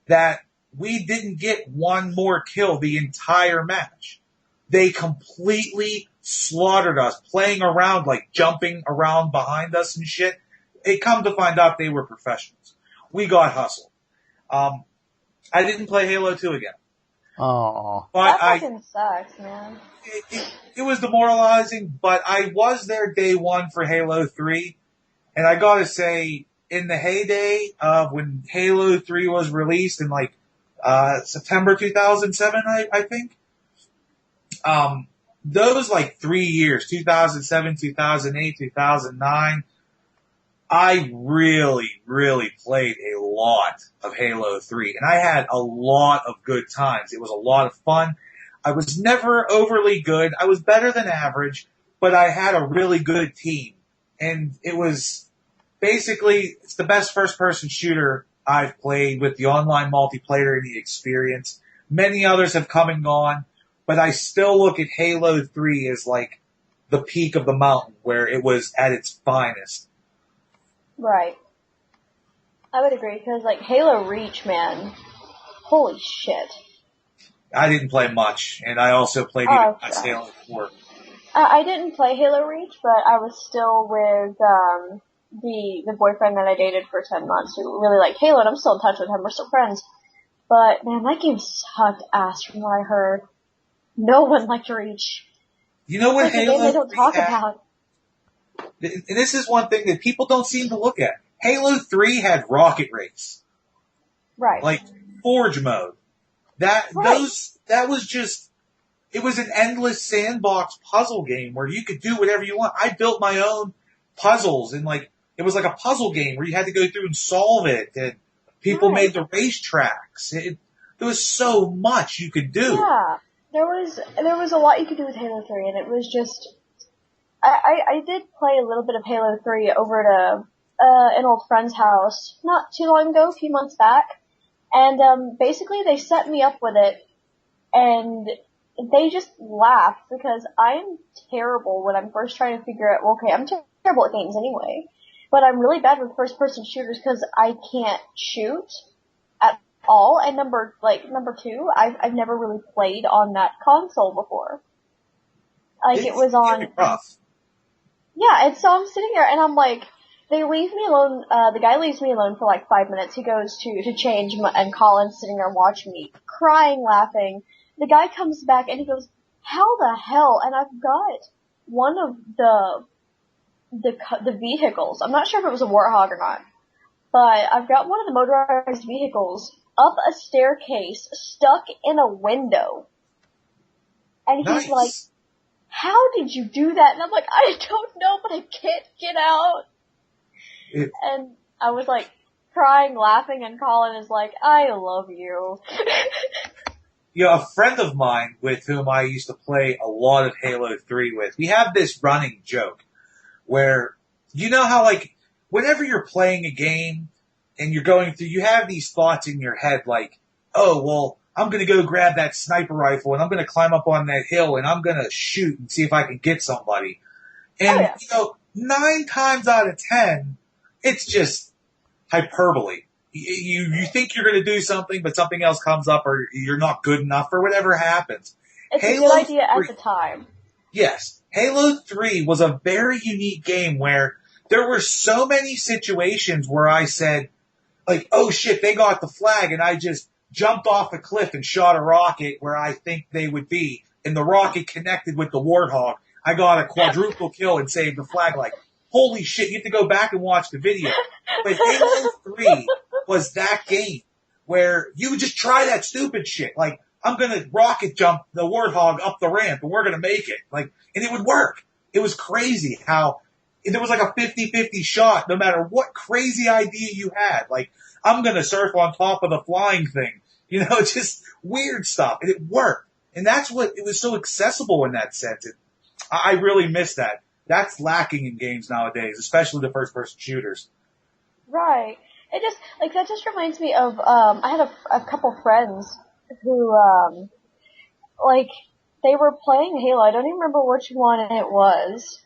that we didn't get one more kill the entire match. They completely slaughtered us, playing around, like jumping around behind us and shit. It come to find out they were professionals. We got hustled. I didn't play Halo 2 again. Oh, that fucking sucks, man. It was demoralizing, but I was there day one for Halo 3, and I gotta say, in the heyday of when Halo 3 was released in like September 2007, I think, those like 3 years, 2007, 2008, 2009, I really, really played a lot of Halo 3, and I had a lot of good times. It was a lot of fun. I was never overly good. I was better than average, but I had a really good team. And it was basically, it's the best first-person shooter I've played with the online multiplayer and the experience. Many others have come and gone, but I still look at Halo 3 as like the peak of the mountain where it was at its finest. Right. I would agree, because like Halo Reach, man, holy shit. I didn't play much, and I also played Halo 4. I didn't play Halo Reach, but I was still with the boyfriend that I dated for 10 months who really liked Halo, and I'm still in touch with him. We're still friends. But man, that game sucked ass from what I heard. No one liked Reach. You know what Halo 3 they don't talk about. And this is one thing that people don't seem to look at. Halo 3 had Rocket Race. Right. Like Forge mode. That was just, it was an endless sandbox puzzle game where you could do whatever you want. I built my own puzzles, and like, it was like a puzzle game where you had to go through and solve it, and people made the racetracks. There was so much you could do. Yeah. There was a lot you could do with Halo 3, and it was just, I did play a little bit of Halo 3 over at an old friend's house not too long ago, a few months back. And basically they set me up with it, and they just laughed because I'm terrible when I'm first trying to figure out, well, okay, I'm terrible at games anyway, but I'm really bad with first-person shooters because I can't shoot at all. And number two, I've never really played on that console before. Like, it was on... rough. Yeah, and so I'm sitting there, and I'm like, they leave me alone, the guy leaves me alone for like 5 minutes. He goes to change, and Colin's sitting there watching me, crying, laughing. The guy comes back, and he goes, how the hell? And I've got one of the vehicles. I'm not sure if it was a Warthog or not, but I've got one of the motorized vehicles up a staircase, stuck in a window. And he's like, how did you do that? And I'm like, I don't know, but I can't get out. And I was like crying, laughing, and Colin is like, I love you. You know, a friend of mine with whom I used to play a lot of Halo 3 with, we have this running joke where, you know how like, whenever you're playing a game and you're going through, you have these thoughts in your head like, oh, well, I'm going to go grab that sniper rifle and I'm going to climb up on that hill and I'm going to shoot and see if I can get somebody. And, you know, 9 times out of 10, it's just hyperbole. You think you're going to do something, but something else comes up, or you're not good enough, or whatever happens. It's a good idea at the time. Yes. Halo 3 was a very unique game where there were so many situations where I said, like, oh shit, they got the flag, and I just jumped off a cliff and shot a rocket where I think they would be, and the rocket connected with the Warthog. I got a quadruple kill and saved the flag. Like, holy shit, you have to go back and watch the video. But Halo 3 was that game where you would just try that stupid shit. Like, I'm gonna rocket jump the Warthog up the ramp and we're gonna make it. Like, and it would work. It was crazy how there was like a 50-50 shot no matter what crazy idea you had. Like, I'm gonna surf on top of the flying thing. You know, just weird stuff. And it worked. And that's what, it was so accessible in that sense. I really miss that. That's lacking in games nowadays, especially the first-person shooters. Right. It just, like, that just reminds me of, I had a couple friends who, like, they were playing Halo. I don't even remember which one it was.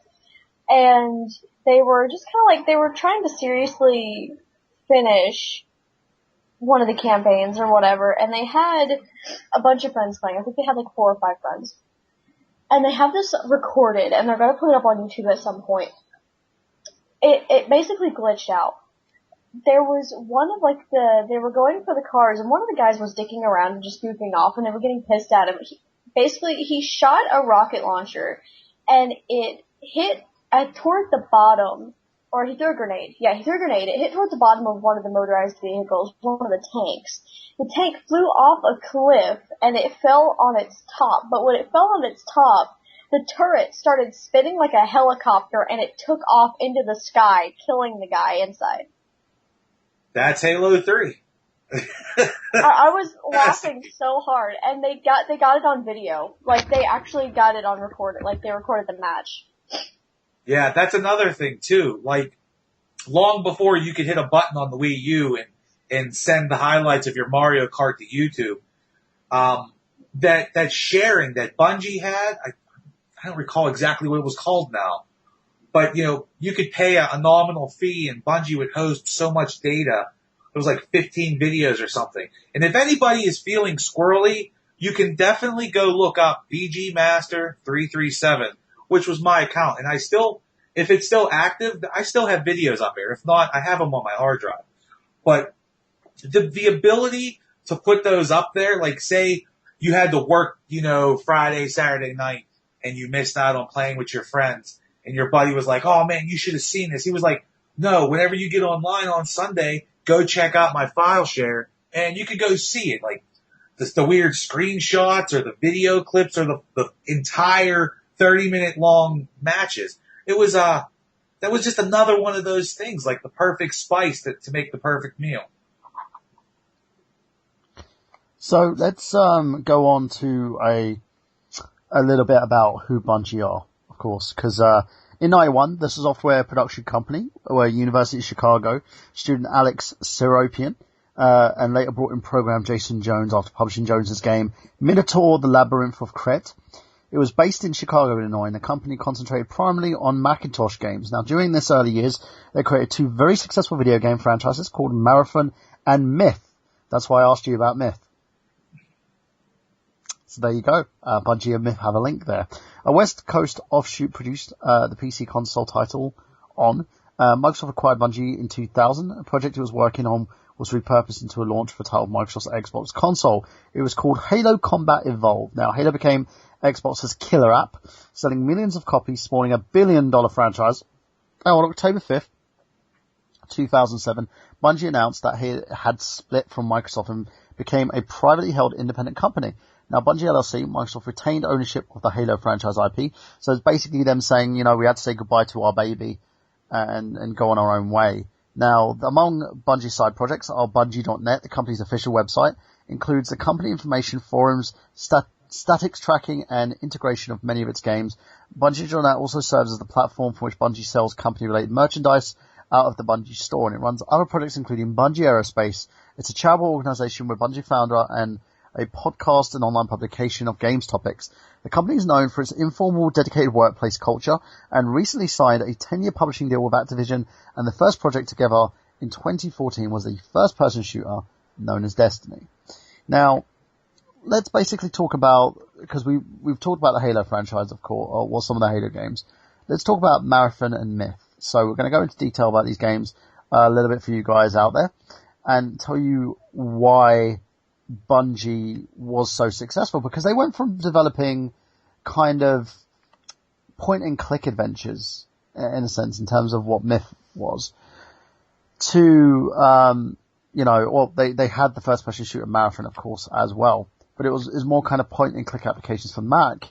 And they were just kind of like, they were trying to seriously finish one of the campaigns or whatever, and they had a bunch of friends playing. I think they had like 4 or 5 friends. And they have this recorded, and they're going to put it up on YouTube at some point. It basically glitched out. There was one of like they were going for the cars, and one of the guys was dicking around and just goofing off, and they were getting pissed at him. He shot a rocket launcher, and it hit toward the bottom, or he threw a grenade. Yeah, he threw a grenade. It hit toward the bottom of one of the motorized vehicles, one of the tanks. The tank flew off a cliff, and it fell on its top. But when it fell on its top, the turret started spinning like a helicopter, and it took off into the sky, killing the guy inside. That's Halo 3. I was laughing so hard, and they got it on video. Like, they actually got it on recorded. Like, they recorded the match. Yeah, that's another thing too. Like, long before you could hit a button on the Wii U and send the highlights of your Mario Kart to YouTube, that sharing that Bungie had, I don't recall exactly what it was called now, but you know, you could pay a nominal fee and Bungie would host so much data. It was like 15 videos or something. And if anybody is feeling squirrely, you can definitely go look up BG Master 337, which was my account. And I still, if it's still active, I still have videos up there. If not, I have them on my hard drive. But the ability to put those up there, like say you had to work, you know, Friday, Saturday night, and you missed out on playing with your friends, and your buddy was like, oh man, you should have seen this. He was like, no, whenever you get online on Sunday, go check out my file share, and you could go see it. Like, the weird screenshots or the video clips or the entire 30-minute long matches. It was, that was just another one of those things, like the perfect spice to make the perfect meal. So let's go on to a little bit about who Bungie are, of course, because in 91, the software production company were University of Chicago student Alex Seropian, and later brought in program Jason Jones after publishing Jones's game Minotaur: The Labyrinth of Kret. It was based in Chicago, Illinois, and the company concentrated primarily on Macintosh games. Now, during this early years, they created 2 very successful video game franchises called Marathon and Myth. That's why I asked you about Myth. So there you go. Bungie and Myth have a link there. A West Coast offshoot produced the PC console title on. Microsoft acquired Bungie in 2000. A project it was working on was repurposed into a launch for titled Microsoft's Xbox console. It was called Halo Combat Evolved. Now, Halo became Xbox's killer app, selling millions of copies, spawning $1 billion franchise. Now, on October 5th, 2007, Bungie announced that it had split from Microsoft and became a privately held independent company. Now, Bungie LLC, Microsoft retained ownership of the Halo franchise IP, so it's basically them saying, you know, we had to say goodbye to our baby and go on our own way. Now, among Bungie's side projects are Bungie.net, the company's official website, includes the company information, forums, statics tracking, and integration of many of its games. Bungie.net also serves as the platform from which Bungie sells company-related merchandise out of the Bungie store, and it runs other projects including Bungie Aerospace. It's a charitable organization where Bungie founder and a podcast and online publication of games topics. The company is known for its informal, dedicated workplace culture and recently signed a 10-year publishing deal with Activision, and the first project together in 2014 was the first-person shooter known as Destiny. Now, let's basically talk about, because we've talked about the Halo franchise, of course, or some of the Halo games. Let's talk about Marathon and Myth. So we're going to go into detail about these games a little bit for you guys out there. and tell you why Bungie was so successful, because they went from developing kind of point-and-click adventures, in a sense, in terms of what Myth was, to, they had the first-person shooter Marathon, of course, as well, but it was more kind of point-and-click applications for Mac,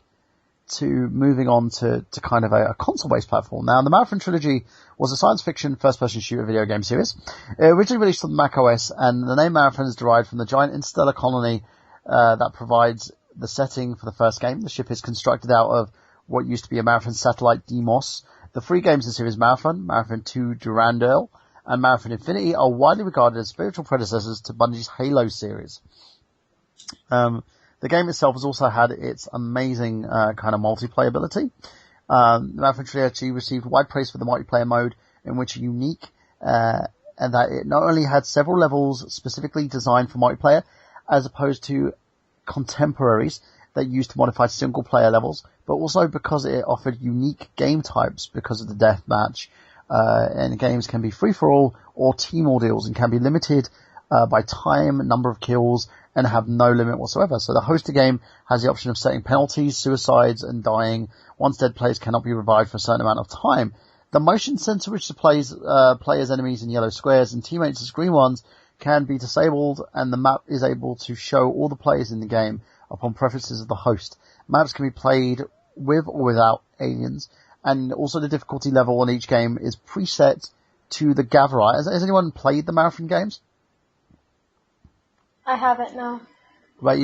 to moving on to kind of a console-based platform. Now, the Marathon trilogy was a science fiction first-person shooter video game series. It originally released on Mac OS, and the name Marathon is derived from the giant interstellar colony that provides the setting for the first game. The ship is constructed out of what used to be a Marathon satellite, Deimos. The three games in the series Marathon, Marathon 2 Durandal, and Marathon Infinity are widely regarded as spiritual predecessors to Bungie's Halo series. The game itself has also had its amazing kind of multiplayer ability. The Marathon trilogy received wide praise for the multiplayer mode, in which unique, and that it not only had several levels specifically designed for multiplayer, as opposed to contemporaries that used to modify single player levels, but also because it offered unique game types because of the deathmatch. And games can be free for all or team ordeals, and can be limited by time, number of kills, and have no limit whatsoever. So the hoster game has the option of setting penalties, suicides, and dying. Once dead players cannot be revived for a certain amount of time. The motion sensor which displays players' enemies in yellow squares and teammates as green ones can be disabled, and the map is able to show all the players in the game upon preferences of the host. Maps can be played with or without aliens, and also the difficulty level on each game is preset to the Gatherer. Has anyone played the Marathon games? I haven't, no. Right,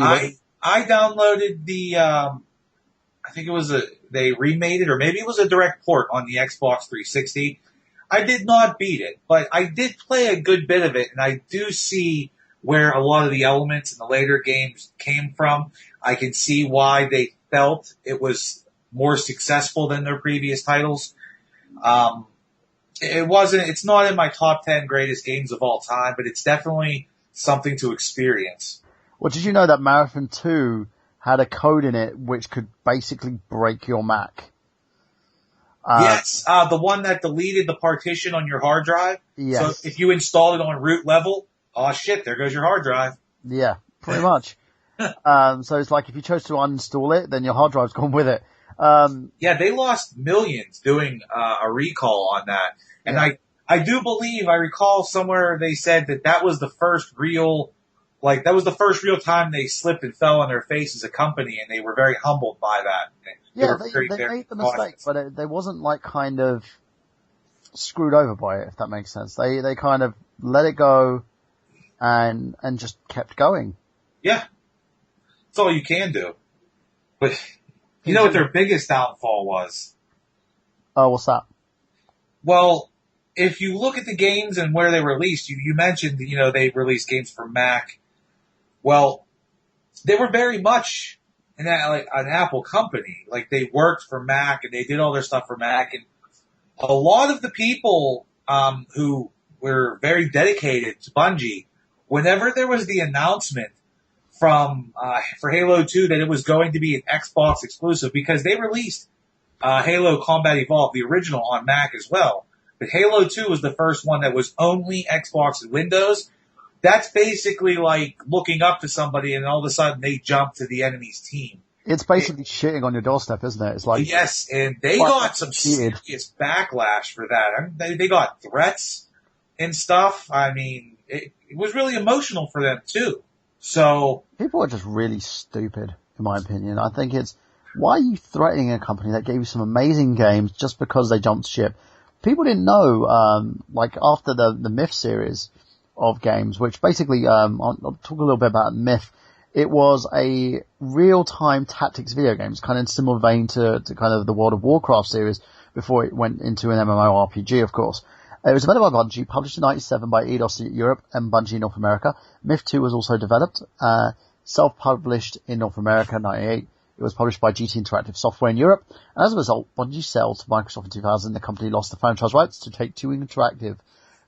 I downloaded the, I think it was they remade it, or maybe it was a direct port on the Xbox 360. I did not beat it, but I did play a good bit of it, and I do see where a lot of the elements in the later games came from. I can see why they felt it was more successful than their previous titles. It's not in my top 10 greatest games of all time, but it's definitely something to experience. Well, did you know that Marathon 2 had a code in it which could basically break your Mac? Yes, the one that deleted the partition on your hard drive. Yes. So if you installed it on root level, oh shit, there goes your hard drive. Yeah, pretty much. So it's like if you chose to uninstall it, then your hard drive's gone with it. Yeah, they lost millions doing a recall on that. And yeah. I do believe, I recall somewhere they said that was the first real time they slipped and fell on their face as a company, and they were very humbled by that. They made the mistake, but they wasn't like kind of screwed over by it, if that makes sense. They kind of let it go and just kept going. Yeah. That's all you can do. But you know what their biggest downfall was? Oh, what's that? Well, if you look at the games and where they released, you mentioned, they released games for Mac. Well, they were very much an Apple company. Like, they worked for Mac and they did all their stuff for Mac. And a lot of the people, who were very dedicated to Bungie, whenever there was the announcement for Halo 2 that it was going to be an Xbox exclusive, because they released, Halo Combat Evolved, the original, on Mac as well. But Halo 2 was the first one that was only Xbox and Windows. That's basically like looking up to somebody and all of a sudden they jump to the enemy's team. It's basically shitting on your doorstep, isn't it? It's like, yes, and they got some serious backlash for that. I mean, they got threats and stuff. I mean, it was really emotional for them too. So people are just really stupid, in my opinion. I think why are you threatening a company that gave you some amazing games just because they jumped ship? People didn't know, after the Myth series of games, which basically, I'll talk a little bit about Myth. It was a real-time tactics video game. It's kind of in similar vein to kind of the World of Warcraft series before it went into an MMORPG, of course. It was developed by Bungie, published in 1997 by Eidos Europe and Bungie North America. Myth 2 was also developed, self-published in North America in 1998. It was published by GT Interactive Software in Europe, and as a result, Bungie sold to Microsoft in 2000. The company lost the franchise rights to Take-Two Interactive.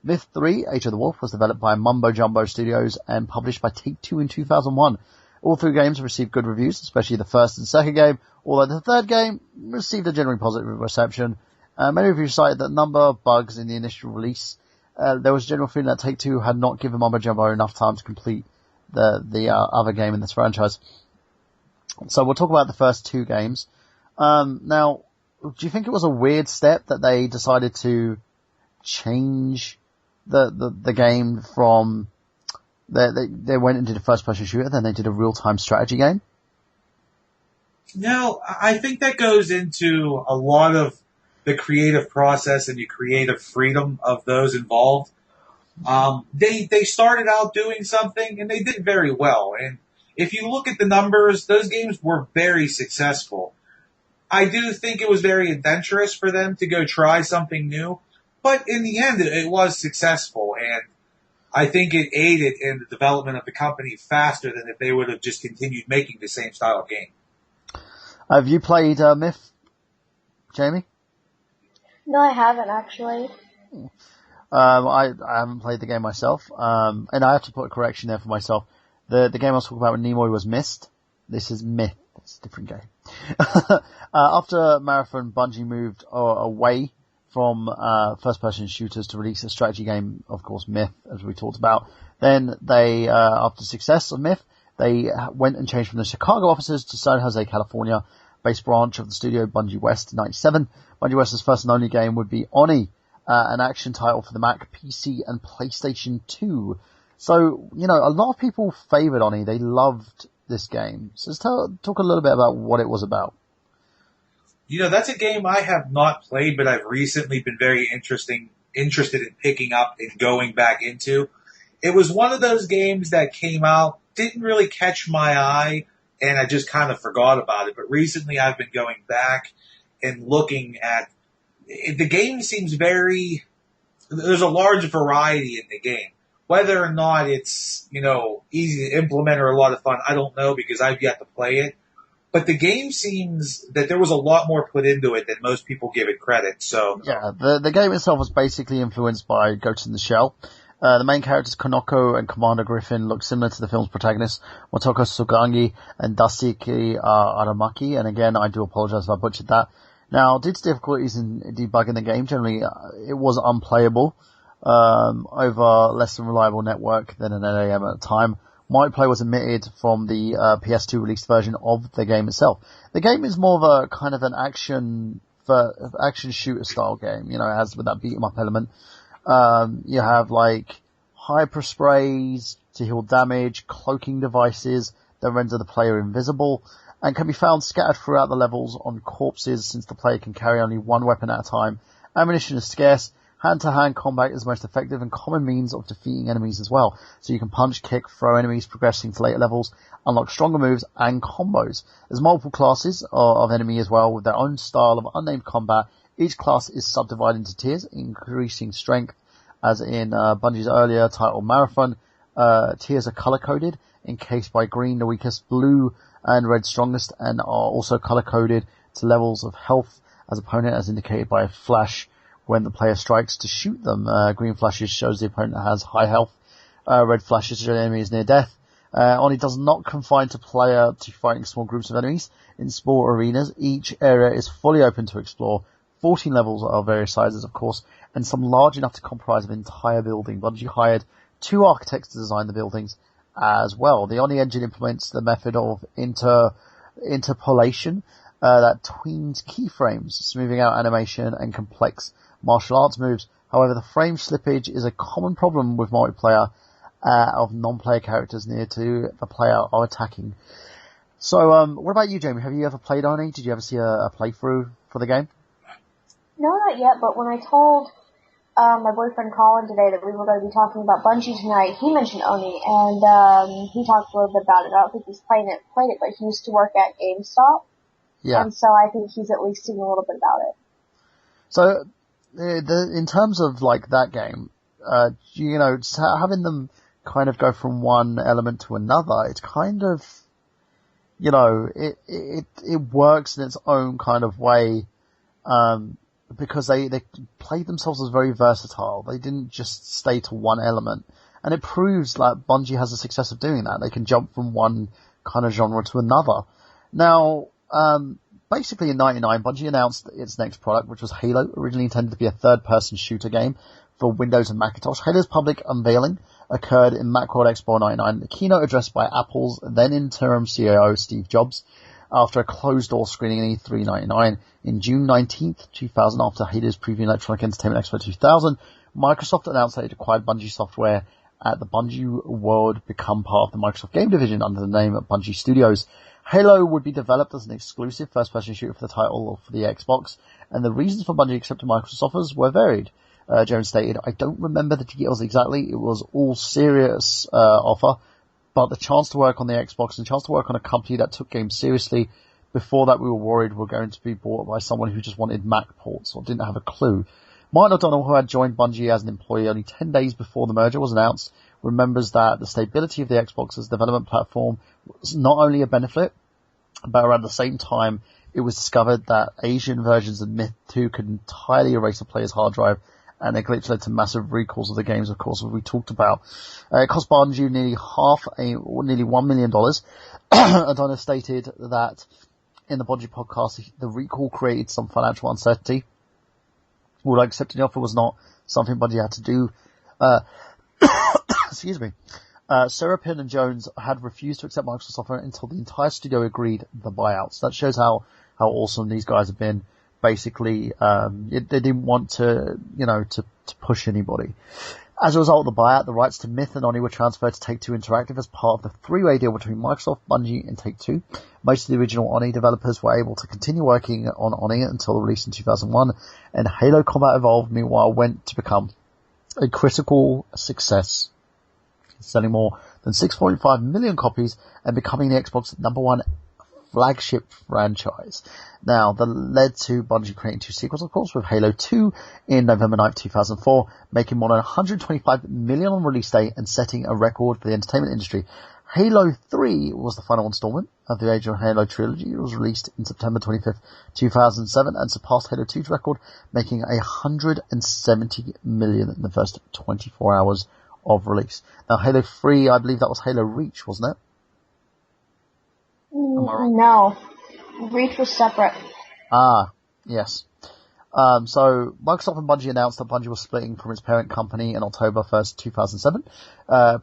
Myth 3, Age of the Wolf, was developed by Mumbo Jumbo Studios and published by Take-Two in 2001. All three games received good reviews, especially the first and second game, although the third game received a generally positive reception. Many reviews cited the number of bugs in the initial release there was general feeling that Take-Two had not given Mumbo Jumbo enough time to complete the other game in this franchise. So we'll talk about the first two games. Now, do you think it was a weird step that they decided to change the game from, they went and did a first person shooter, then they did a real-time strategy game? No, I think that goes into a lot of the creative process and the creative freedom of those involved. They started out doing something and they did very well. And if you look at the numbers, those games were very successful. I do think it was very adventurous for them to go try something new, but in the end, it was successful, and I think it aided in the development of the company faster than if they would have just continued making the same style of game. Have you played Myth, Jamie? No, I haven't actually. I haven't played the game myself, and I have to put a correction there for myself. The game I was talking about with Nimoy was Myst. This is Myth. It's a different game. After Marathon, Bungie moved away from first-person shooters to release a strategy game, of course, Myth, as we talked about. Then they, after success of Myth, they went and changed from the Chicago offices to San Jose, California, based branch of the studio Bungie West in 97. Bungie West's first and only game would be Oni, an action title for the Mac, PC, and PlayStation 2. So, a lot of people favored Oni. They loved this game. So let's talk a little bit about what it was about. That's a game I have not played, but I've recently been very interested in picking up and going back into. It was one of those games that came out, didn't really catch my eye, and I just kind of forgot about it. But recently I've been going back and looking at, the game seems there's a large variety in the game. Whether or not it's, easy to implement or a lot of fun, I don't know because I've yet to play it. But the game seems that there was a lot more put into it than most people give it credit, so. Yeah, the game itself was basically influenced by Ghost in the Shell. The main characters, Konoko and Commander Griffin, look similar to the film's protagonists, Motoko Sugangi and Dasuki Aramaki. And again, I do apologize if I butchered that. Now, due to difficulties in debugging the game, generally it was unplayable over less than reliable network than an NAM at the time. Multiplayer was omitted from the PS2 released version of the game itself. The game is more of a kind of an action shooter style game. It has with that beat 'em up element. You have like hyper sprays to heal damage, cloaking devices that render the player invisible, and can be found scattered throughout the levels on corpses since the player can carry only one weapon at a time. Ammunition is scarce. Hand-to-hand combat is the most effective and common means of defeating enemies as well. So you can punch, kick, throw enemies, progressing to later levels, unlock stronger moves and combos. There's multiple classes of enemy as well with their own style of unnamed combat. Each class is subdivided into tiers, increasing strength, as in Bungie's earlier title Marathon. Tiers are color-coded, encased by green the weakest, blue and red strongest, and are also color-coded to levels of health as opponent, as indicated by a flash when the player strikes to shoot them. Green flashes shows the opponent has high health. Red flashes show the enemy is near death. Oni does not confine to player to fighting small groups of enemies. In small arenas, each area is fully open to explore. 14 levels of various sizes, of course, and some large enough to comprise an entire building. Bungie hired 2 architects to design the buildings as well. The Oni engine implements the method of interpolation that tweens keyframes, smoothing out animation and complex martial arts moves. However, the frame slippage is a common problem with multiplayer of non-player characters near to the player are attacking. So, what about you, Jamie? Have you ever played Oni? Did you ever see a playthrough for the game? No, not yet, but when I told my boyfriend Colin today that we were going to be talking about Bungie tonight, he mentioned Oni, and he talked a little bit about it. I don't think he's played it, but he used to work at GameStop. Yeah. And so I think he's at least seen a little bit about it. So, in terms of like that game, just having them kind of go from one element to another, it's kind of, it works in its own kind of way, because they played themselves as very versatile. They didn't just stay to one element. And it proves that Bungie has a success of doing that. They can jump from one kind of genre to another. Now, basically in '99, Bungie announced its next product, which was Halo, originally intended to be a third-person shooter game for Windows and Macintosh. Halo's public unveiling occurred in Macworld Expo 99, the keynote address by Apple's then interim CEO Steve Jobs after a closed-door screening in E3 99. In June 19th, 2000, after Halo's preview in Electronic Entertainment Expo 2000, Microsoft announced that it acquired Bungie software at the Bungie World, become part of the Microsoft game division under the name of Bungie Studios. Halo would be developed as an exclusive first-person shooter for the title for the Xbox, and the reasons for Bungie accepting Microsoft's offers were varied. Jones stated, "I don't remember the details exactly. It was all serious offer, but the chance to work on the Xbox and the chance to work on a company that took games seriously. Before that, we were worried we were going to be bought by someone who just wanted Mac ports or didn't have a clue." Martin O'Donnell, who had joined Bungie as an employee only 10 days before the merger was announced, remembers that the stability of the Xbox as a development platform was not only a benefit, but around the same time, it was discovered that Asian versions of Myth 2 could entirely erase a player's hard drive, and a glitch led to massive recalls of the games, of course, as we talked about. It cost Bungie nearly $1 million. O'Donnell stated that in the Bungie podcast, the recall created some financial uncertainty. Although accepting the offer was not something Bungie had to do. Excuse me. Serapin and Jones had refused to accept Microsoft's offer until the entire studio agreed the buyouts. That shows how awesome these guys have been. Basically, they didn't want to push anybody. As a result of the buyout, the rights to Myth and Oni were transferred to Take-Two Interactive as part of the three-way deal between Microsoft, Bungie, and Take-Two. Most of the original Oni developers were able to continue working on Oni until the release in 2001, and Halo Combat Evolved, meanwhile, went to become a critical success, selling more than 6.5 million copies and becoming the Xbox #1 flagship franchise. Now, that led to Bungie creating two sequels, of course, with Halo 2 in November 9th, 2004, making more than 125 million on release day and setting a record for the entertainment industry. Halo 3 was the final installment of the Age of Halo trilogy. It was released in September 25th, 2007, and surpassed Halo 2's record, making 170 million in the first 24 hours of release. Now, Halo 3, I believe that was Halo Reach, wasn't it? No. Reach was separate. Ah, yes. So Microsoft and Bungie announced that Bungie was splitting from its parent company in October 1st, 2007.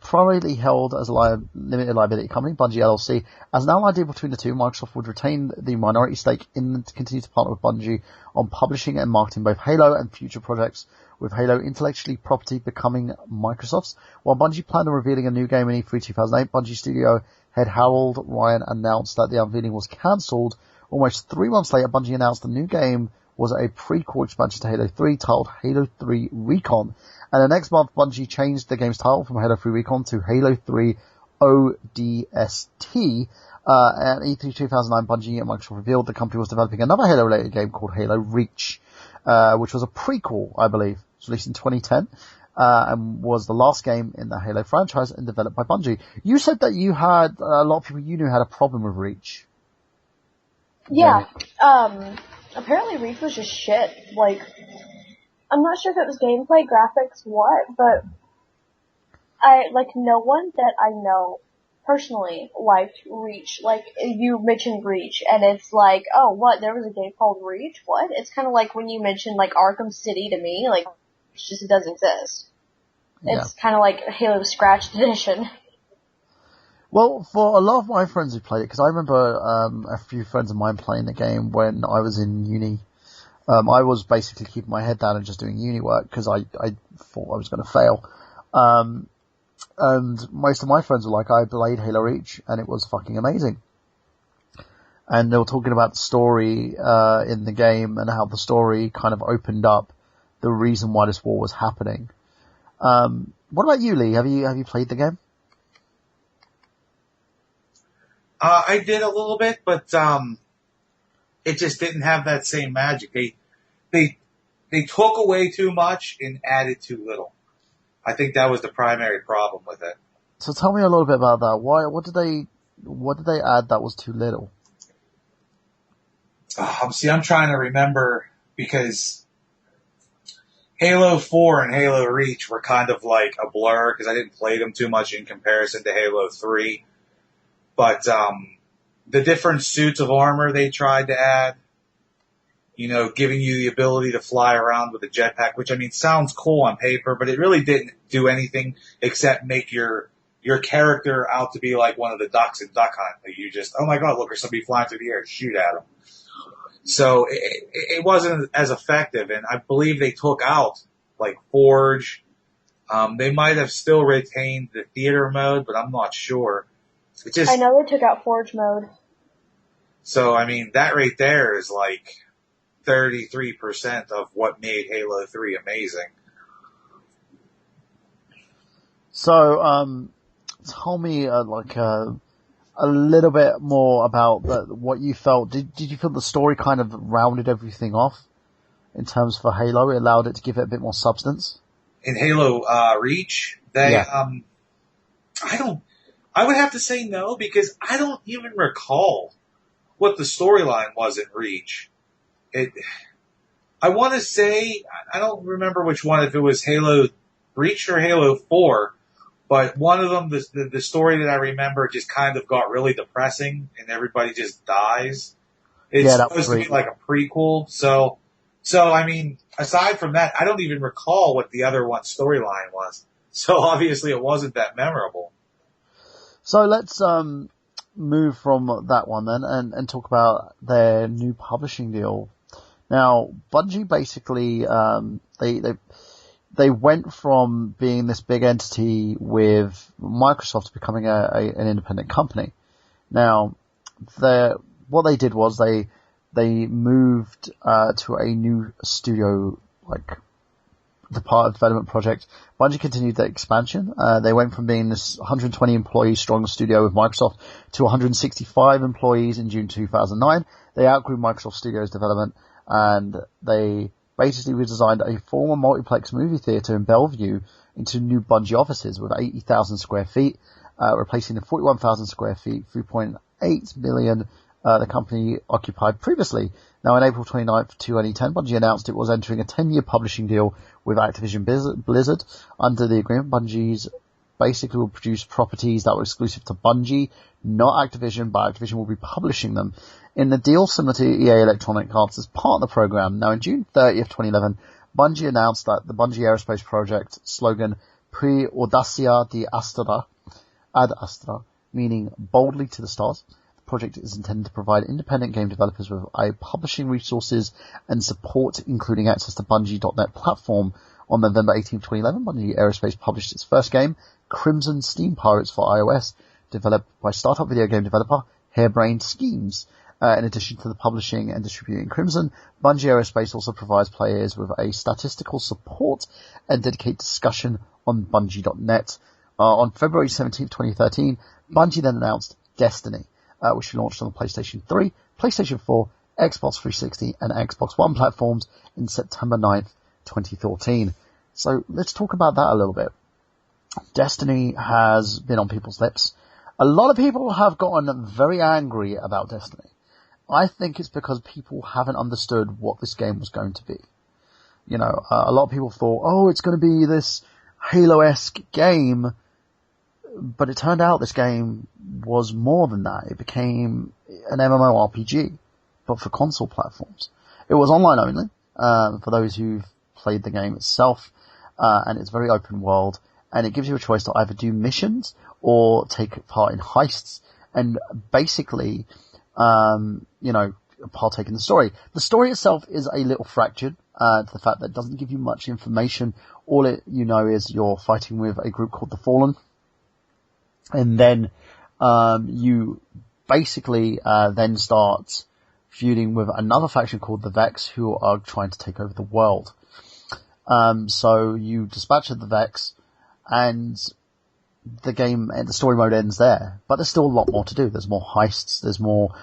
Primarily held as a limited liability company, Bungie LLC. As an allied deal between the two, Microsoft would retain the minority stake and continue to partner with Bungie on publishing and marketing both Halo and future projects, with Halo intellectually property becoming Microsoft's. While Bungie planned on revealing a new game in E3 2008, Bungie studio head Harold Ryan announced that the unveiling was cancelled. Almost 3 months later, Bungie announced the new game was a prequel expansion to Halo 3 titled Halo 3 Recon. And the next month, Bungie changed the game's title from Halo 3 Recon to Halo 3 ODST. At E3 2009, Bungie and Microsoft revealed the company was developing another Halo-related game called Halo Reach, which was a prequel, I believe. It was released in 2010. And was the last game in the Halo franchise and developed by Bungie. You said that you had, a lot of people you knew had a problem with Reach. Yeah. Apparently Reach was just shit. Like, I'm not sure if it was gameplay, graphics, what, but no one that I know personally liked Reach. Like, you mentioned Reach, and it's like, oh, what, there was a game called Reach? What? It's kind of like when you mentioned, like, Arkham City to me, like, it's just, it doesn't exist. It's kind of like Halo Scratched Edition. Well, for a lot of my friends who played it, because I remember a few friends of mine playing the game when I was in uni. I was basically keeping my head down and just doing uni work because I thought I was going to fail. And most of my friends were like, I played Halo Reach and it was fucking amazing. And they were talking about the story in the game and how the story kind of opened up the reason why this war was happening. What about you, Lee? Have you played the game? I did a little bit, but it just didn't have that same magic. They took away too much and added too little. I think that was the primary problem with it. So tell me a little bit about that. What did they add that was too little? I'm trying to remember because Halo 4 and Halo Reach were kind of like a blur because I didn't play them too much in comparison to Halo 3. But the different suits of armor they tried to add giving you the ability to fly around with a jetpack, which I mean sounds cool on paper, but it really didn't do anything except make your character out to be like one of the ducks in Duck Hunt. Like you just, oh my god, look, there's somebody flying through the air, shoot at them. So it wasn't as effective, and I believe they took out like Forge. They might have still retained the theater mode, but I'm not sure. I know they took out Forge mode. So I mean, that right there is like 33% of what made Halo 3 amazing. So, tell me a little bit more about what you felt. Did you feel the story kind of rounded everything off in terms for Halo? It allowed it to give it a bit more substance? In Halo Reach, I would have to say no, because I don't even recall what the storyline was in Reach. I want to say, I don't remember which one, if it was Halo Reach or Halo 4, but one of them, the story that I remember just kind of got really depressing and everybody just dies. It's supposed to be like a prequel. So I mean, aside from that, I don't even recall what the other one's storyline was. So obviously it wasn't that memorable. So let's move from that one then and talk about their new publishing deal. Now, Bungie basically, they went from being this big entity with Microsoft to becoming an independent company. Now, what they did was they moved to a new studio, like the part of development project. Bungie continued their expansion. They went from being this 120 employee strong studio with Microsoft to 165 employees in June 2009. They outgrew Microsoft Studios development, and they basically redesigned a former multiplex movie theater in Bellevue into new Bungie offices with 80,000 square feet, replacing the 41,000 square feet, 3.8 million the company occupied previously. Now, in April 29th, 2010, Bungie announced it was entering a 10-year publishing deal with Activision Blizzard. Under the agreement, Bungie's basically will produce properties that were exclusive to Bungie, not Activision, but Activision will be publishing them. In the deal, similar to EA Electronic Arts as part of the program. Now, in June 30th, 2011, Bungie announced that the Bungie Aerospace project slogan, Pre Audacia di Astra, ad Astra, meaning boldly to the stars. The project is intended to provide independent game developers with publishing resources and support, including access to Bungie.net platform. On November 18th, 2011, Bungie Aerospace published its first game, Crimson Steam Pirates for iOS, developed by startup video game developer Harebrained Schemes. In addition to the publishing and distributing Crimson, Bungie Aerospace also provides players with a statistical support and dedicated discussion on Bungie.net. On February 17th, 2013, Bungie then announced Destiny, which launched on the PlayStation 3, PlayStation 4, Xbox 360, and Xbox One platforms in September 9th, 2014. So let's talk about that a little bit. Destiny has been on people's lips. A lot of people have gotten very angry about Destiny. I think it's because people haven't understood what this game was going to be. A lot of people thought, oh, it's going to be this Halo-esque game, but it turned out this game was more than that. It became an MMORPG, but for console platforms. It was online only, for those who've played the game itself, and it's very open world, and it gives you a choice to either do missions or take part in heists, and basically, partake in the story. The story itself is a little fractured, to the fact that it doesn't give you much information. All is you're fighting with a group called the Fallen, and then, you basically, then start feuding with another faction called the Vex, who are trying to take over the world. So you dispatch the Vex, and the story mode ends there. But there's still a lot more to do. There's more heists, there's more,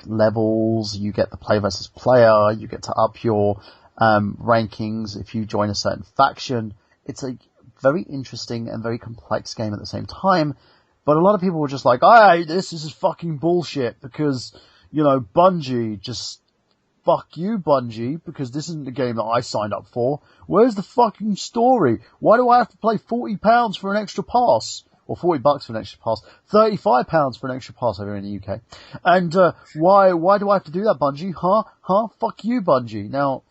levels, you get the play versus player, you get to up your, rankings if you join a certain faction. It's a very interesting and very complex game at the same time, but a lot of people were just like, this is fucking bullshit, because, Bungie, just fuck you, Bungie, because this isn't the game that I signed up for. Where's the fucking story? Why do I have to pay £40 for an extra pass? or $40 for an extra pass, £35 for an extra pass over in the UK. And, why do I have to do that, Bungie? Huh? Fuck you, Bungie. Now,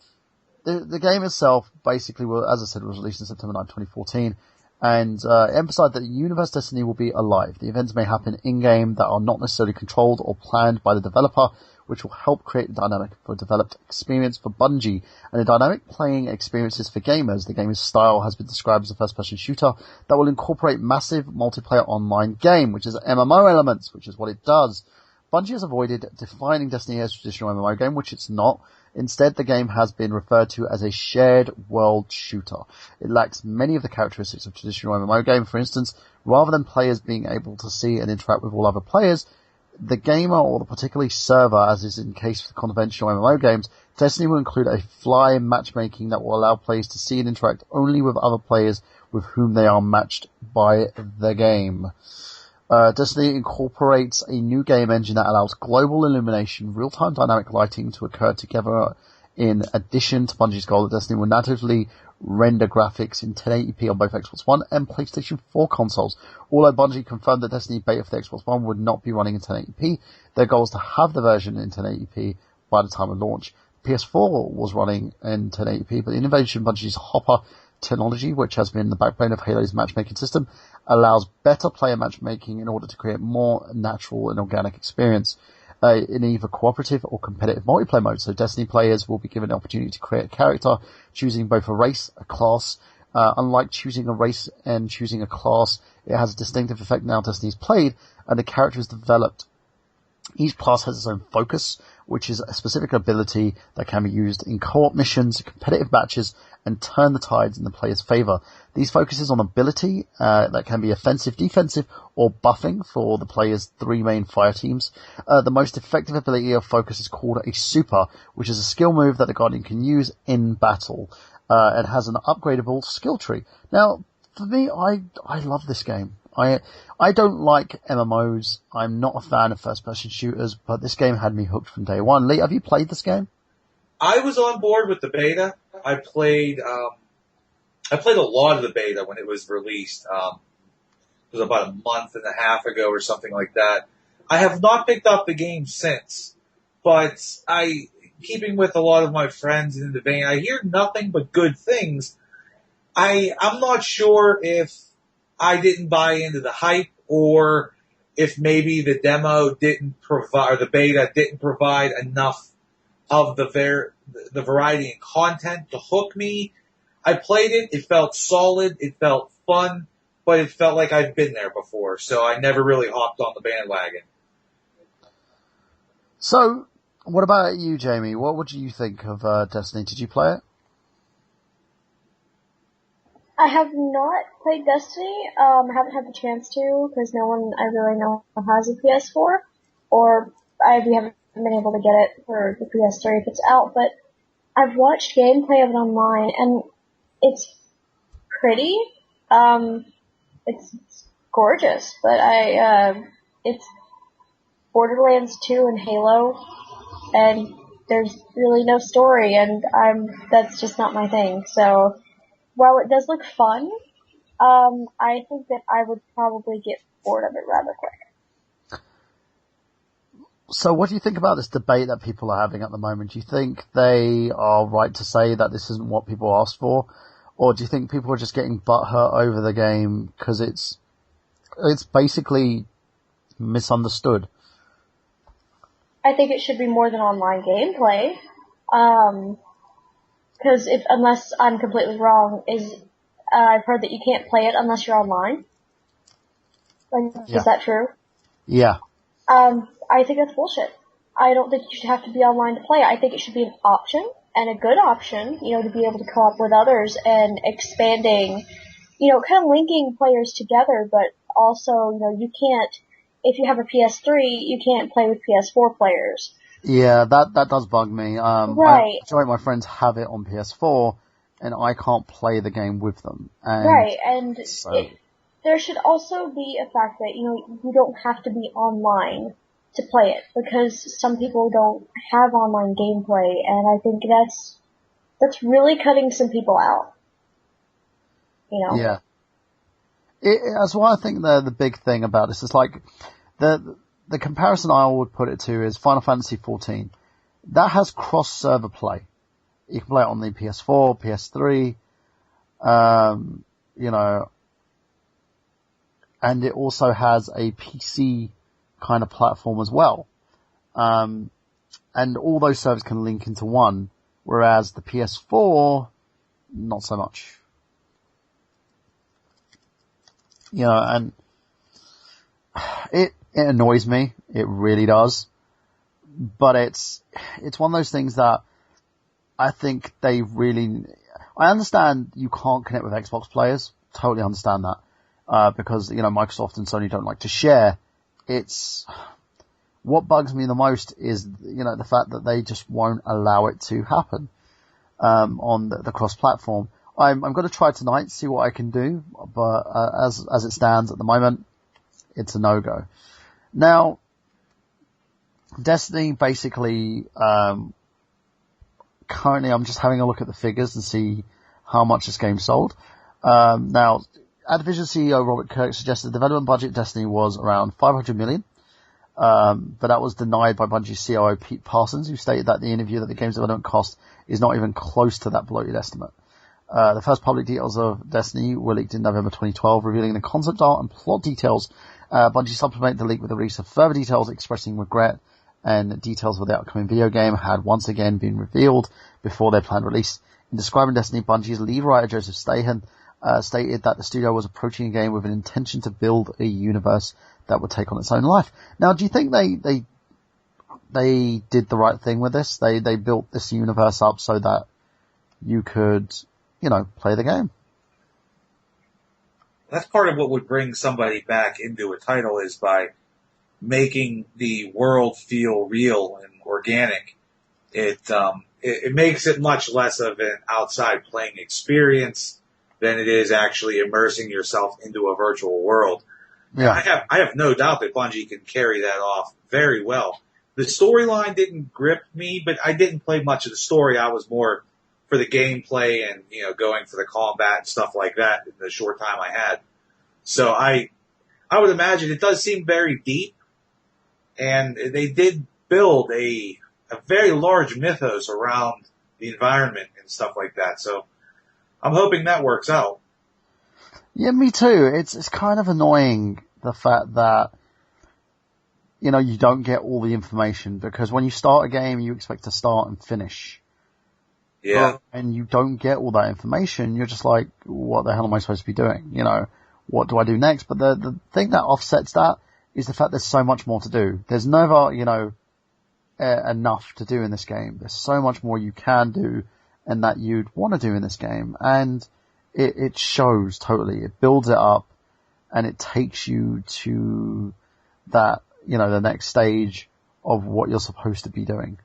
the game itself basically as I said, was released in September 9, 2014. And emphasized that the universe Destiny will be alive. The events may happen in-game that are not necessarily controlled or planned by the developer, which will help create a dynamic for a developed experience for Bungie, and a dynamic playing experiences for gamers. The game's style has been described as a first-person shooter that will incorporate massive multiplayer online game, which is MMO elements, which is what it does. Bungie has avoided defining Destiny as a traditional MMO game, which it's not. Instead, the game has been referred to as a shared world shooter. It lacks many of the characteristics of a traditional MMO game. For instance, rather than players being able to see and interact with all other players, the gamer or the particular server, as is in case for conventional MMO games, Destiny will include a fly matchmaking that will allow players to see and interact only with other players with whom they are matched by the game. Destiny incorporates a new game engine that allows global illumination, real-time dynamic lighting to occur together. In addition to Bungie's goal that Destiny will natively render graphics in 1080p on both Xbox One and PlayStation 4 consoles. Although Bungie confirmed that Destiny beta for the Xbox One would not be running in 1080p, their goal is to have the version in 1080p by the time of launch. PS4 was running in 1080p, but the innovation of Bungie's Hopper technology, which has been the backbone of Halo's matchmaking system, allows better player matchmaking in order to create more natural and organic experience in either cooperative or competitive multiplayer mode. So Destiny players will be given the opportunity to create a character, choosing both a race, a class. Unlike choosing a race and choosing a class, it has a distinctive effect now Destiny's played, and the character is developed. Each class has its own focus, which is a specific ability that can be used in co-op missions, competitive matches, and turn the tides in the player's favor. These focuses on ability that can be offensive, defensive, or buffing for the player's three main fire teams. The most effective ability of focus is called a super, which is a skill move that the Guardian can use in battle. It has an upgradable skill tree. Now, for me, I love this game. I don't like MMOs. I'm not a fan of first-person shooters, but this game had me hooked from day one. Lee, have you played this game? I was on board with the beta. I played a lot of the beta when it was released. It was about a month and a half ago or something like that. I have not picked up the game since, but keeping with a lot of my friends in the vein, I hear nothing but good things. I'm not sure if I didn't buy into the hype, or if maybe the demo didn't provide, or the beta didn't provide enough of the variety and content to hook me. I played it, it felt solid, it felt fun, but it felt like I've been there before, so I never really hopped on the bandwagon. So, what about you, Jamie? What would you think of Destiny? Did you play it? I have not played Destiny. I haven't had the chance to, because no one I really know has a PS4, or we haven't been able to get it for the PS3 if it's out, but I've watched gameplay of it online, and it's pretty. It's gorgeous, but it's Borderlands 2 and Halo, and there's really no story, and that's just not my thing, so while it does look fun, I think that I would probably get bored of it rather quick. So what do you think about this debate that people are having at the moment? Do you think they are right to say that this isn't what people asked for? Or do you think people are just getting butthurt over the game because it's basically misunderstood? I think it should be more than online gameplay. Because unless I'm completely wrong, I've heard that you can't play it unless you're online. Yeah. Is that true? Yeah. I think that's bullshit. I don't think you should have to be online to play it. I think it should be an option, and a good option, to be able to co-op with others and expanding, kind of linking players together, but also, you can't, if you have a PS3, you can't play with PS4 players. Yeah, that does bug me. Right. My friends have it on PS4, and I can't play the game with them. Right, and so there should also be a fact that, you don't have to be online to play it, because some people don't have online gameplay, and I think that's really cutting some people out. Yeah. That's why I think the big thing about this is like the comparison I would put it to is Final Fantasy XIV. That has cross-server play. You can play it on the PS4, PS3, and it also has a PC kind of platform as well. And all those servers can link into one, whereas the PS4, not so much. And it annoys me. It really does. But it's one of those things that I think I understand you can't connect with Xbox players. Totally understand that. Because, Microsoft and Sony don't like to share. What bugs me the most is, the fact that they just won't allow it to happen, on the cross-platform. I'm going to try tonight, see what I can do, but, as it stands at the moment, it's a no-go. Now, Destiny basically, currently I'm just having a look at the figures and see how much this game sold. Now, Activision CEO Robert Kirk suggested the development budget of Destiny was around $500 million. But that was denied by Bungie COO Pete Parsons, who stated that the interview that the game's development cost is not even close to that bloated estimate. The first public details of Destiny were leaked in November 2012, revealing the concept art and plot details. Bungie supplemented the leak with the release of further details expressing regret, and details of the upcoming video game had once again been revealed before their planned release. In describing Destiny, Bungie's lead writer Joseph Stahan stated that the studio was approaching a game with an intention to build a universe that would take on its own life. Now, do you think they did the right thing with this? They built this universe up so that you could, play the game. That's part of what would bring somebody back into a title is by making the world feel real and organic. It makes it much less of an outside playing experience than it is actually immersing yourself into a virtual world. Yeah. I have no doubt that Bungie can carry that off very well. The storyline didn't grip me, but I didn't play much of the story. I was more for the gameplay and, going for the combat and stuff like that in the short time I had. So I would imagine it does seem very deep, and they did build a very large mythos around the environment and stuff like that. So I'm hoping that works out. Yeah, me too. It's kind of annoying, the fact that, you don't get all the information, because when you start a game, you expect to start and finish. Yeah. And you don't get all that information. You're just like, what the hell am I supposed to be doing? What do I do next? But the thing that offsets that is the fact there's so much more to do. There's never, enough to do in this game. There's so much more you can do and that you'd want to do in this game. And it shows totally. It builds it up and it takes you to that, the next stage of what you're supposed to be doing.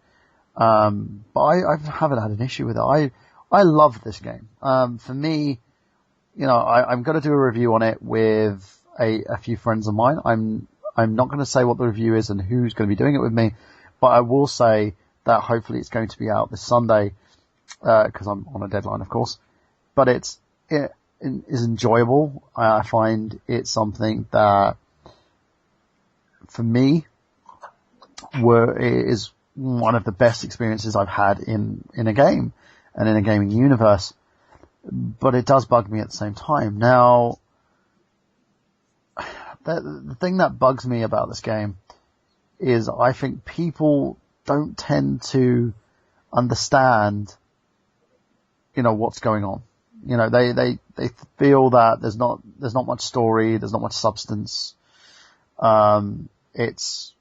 But I haven't had an issue with it. I love this game. For me, I'm going to do a review on it with a few friends of mine. I'm not going to say what the review is and who's going to be doing it with me, but I will say that hopefully it's going to be out this Sunday, because I'm on a deadline, of course. But it is enjoyable. I find it's something that, for me, is one of the best experiences I've had in a game and in a gaming universe. But it does bug me at the same time. Now, the thing that bugs me about this game is I think people don't tend to understand, what's going on. They feel that there's not much story, there's not much substance. It's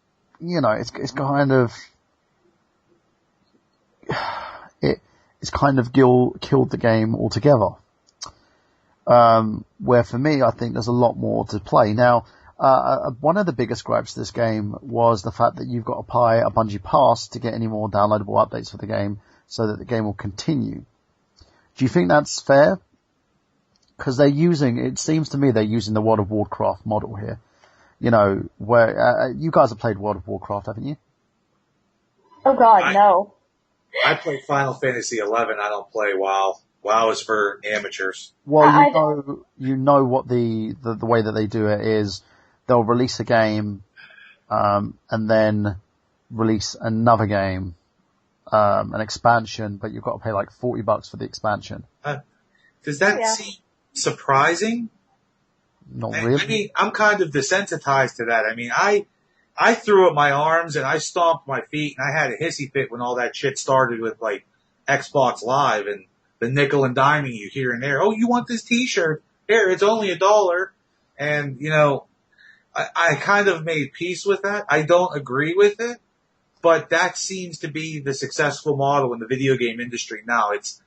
kind of, it's kind of killed the game altogether. Where for me, I think there's a lot more to play. Now, one of the biggest gripes to this game was the fact that you've got to buy a Bungie pass to get any more downloadable updates for the game so that the game will continue. Do you think that's fair? Because it seems to me they're using the World of Warcraft model here. Where, you guys have played World of Warcraft, haven't you? Oh god, no. I play Final Fantasy XI. I don't play WoW. WoW is for amateurs. Well, you know what the way that they do it is they'll release a game, and then release another game, an expansion, but you've got to pay like $40 for the expansion. Does that seem surprising? Not really. I mean, I'm kind of desensitized to that. I mean, I threw up my arms and I stomped my feet and I had a hissy fit when all that shit started with like Xbox Live and the nickel and diming you here and there. Oh, you want this t-shirt? Here, it's only $1. And, you know, I kind of made peace with that. I don't agree with it, but that seems to be the successful model in the video game industry now. It's,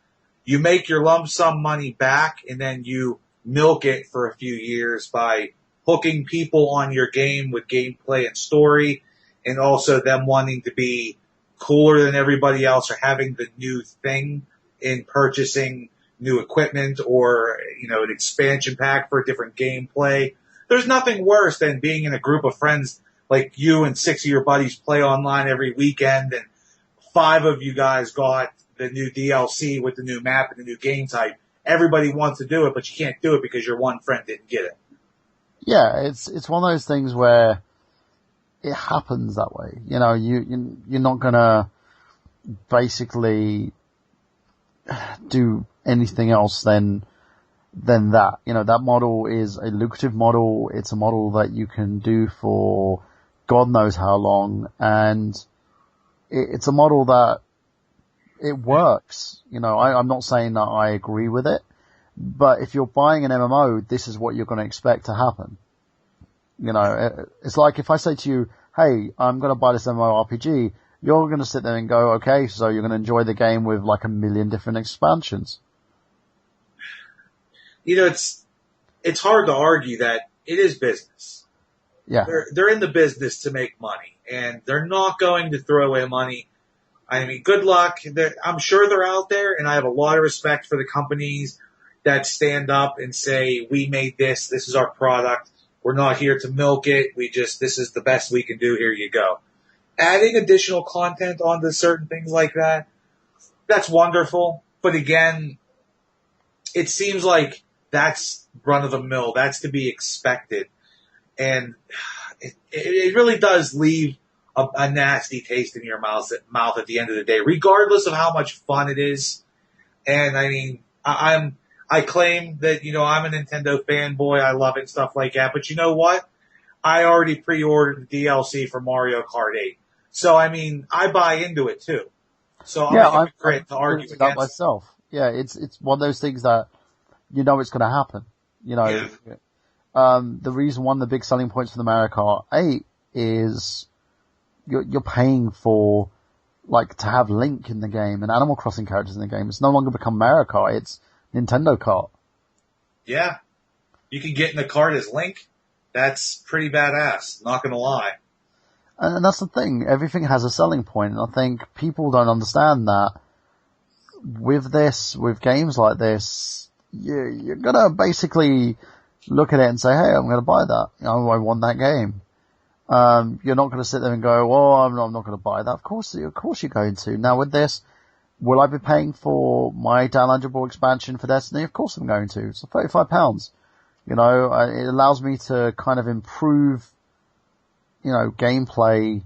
you make your lump sum money back and then you milk it for a few years by hooking people on your game with gameplay and story, and also them wanting to be cooler than everybody else or having the new thing in purchasing new equipment or, you know, an expansion pack for a different gameplay. There's nothing worse than being in a group of friends like you and 6 of your buddies play online every weekend and 5 of you guys got the new DLC with the new map and the new game type. Everybody wants to do it, but you can't do it because your one friend didn't get it. Yeah, it's one of those things where it happens that way. You know, you're not gonna basically do anything else than that. You know, that model is a lucrative model. It's a model that you can do for God knows how long, and it's a model that it works. You know, I'm not saying that I agree with it, but if you're buying an MMO, this is what you're going to expect to happen. You know, it's like if I say to you, hey, I'm going to buy this MMORPG, you're going to sit there and go, okay, so you're going to enjoy the game with like 1 million different expansions. You know, it's hard to argue that it is business. Yeah. They're in the business to make money, and they're not going to throw away money. I mean, good luck. I'm sure they're out there, and I have a lot of respect for the companies that stand up and say, we made this is our product. We're not here to milk it. This is the best we can do. Here you go. Adding additional content onto certain things like that, that's wonderful. But again, it seems like that's run of the mill. That's to be expected. And it really does leave a nasty taste in your mouth at the end of the day, regardless of how much fun it is. And I mean, I claim that, you know, I'm a Nintendo fanboy. I love it and stuff like that. But you know what? I already pre-ordered the DLC for Mario Kart 8. So, I mean, I buy into it too. So I'm a hypocrite to argue against that myself. Yeah, it's one of those things that you know it's going to happen. You know, the reason, one of the big selling points for the Mario Kart 8 is you're paying for, like, to have Link in the game and Animal Crossing characters in the game. It's no longer become Mario Kart, it's Nintendo Kart. Yeah. You can get in the cart as Link. That's pretty badass, not gonna lie. And that's the thing, everything has a selling point, and I think people don't understand that with games like this, you're gonna basically look at it and say, hey, I'm gonna buy that. You know, I want that game. You're not gonna sit there and go, well, I'm not gonna buy that. Of course you're going to. Now with this, will I be paying for my downloadable expansion for Destiny? Of course I'm going to. It's £35. You know, it allows me to kind of improve, you know, gameplay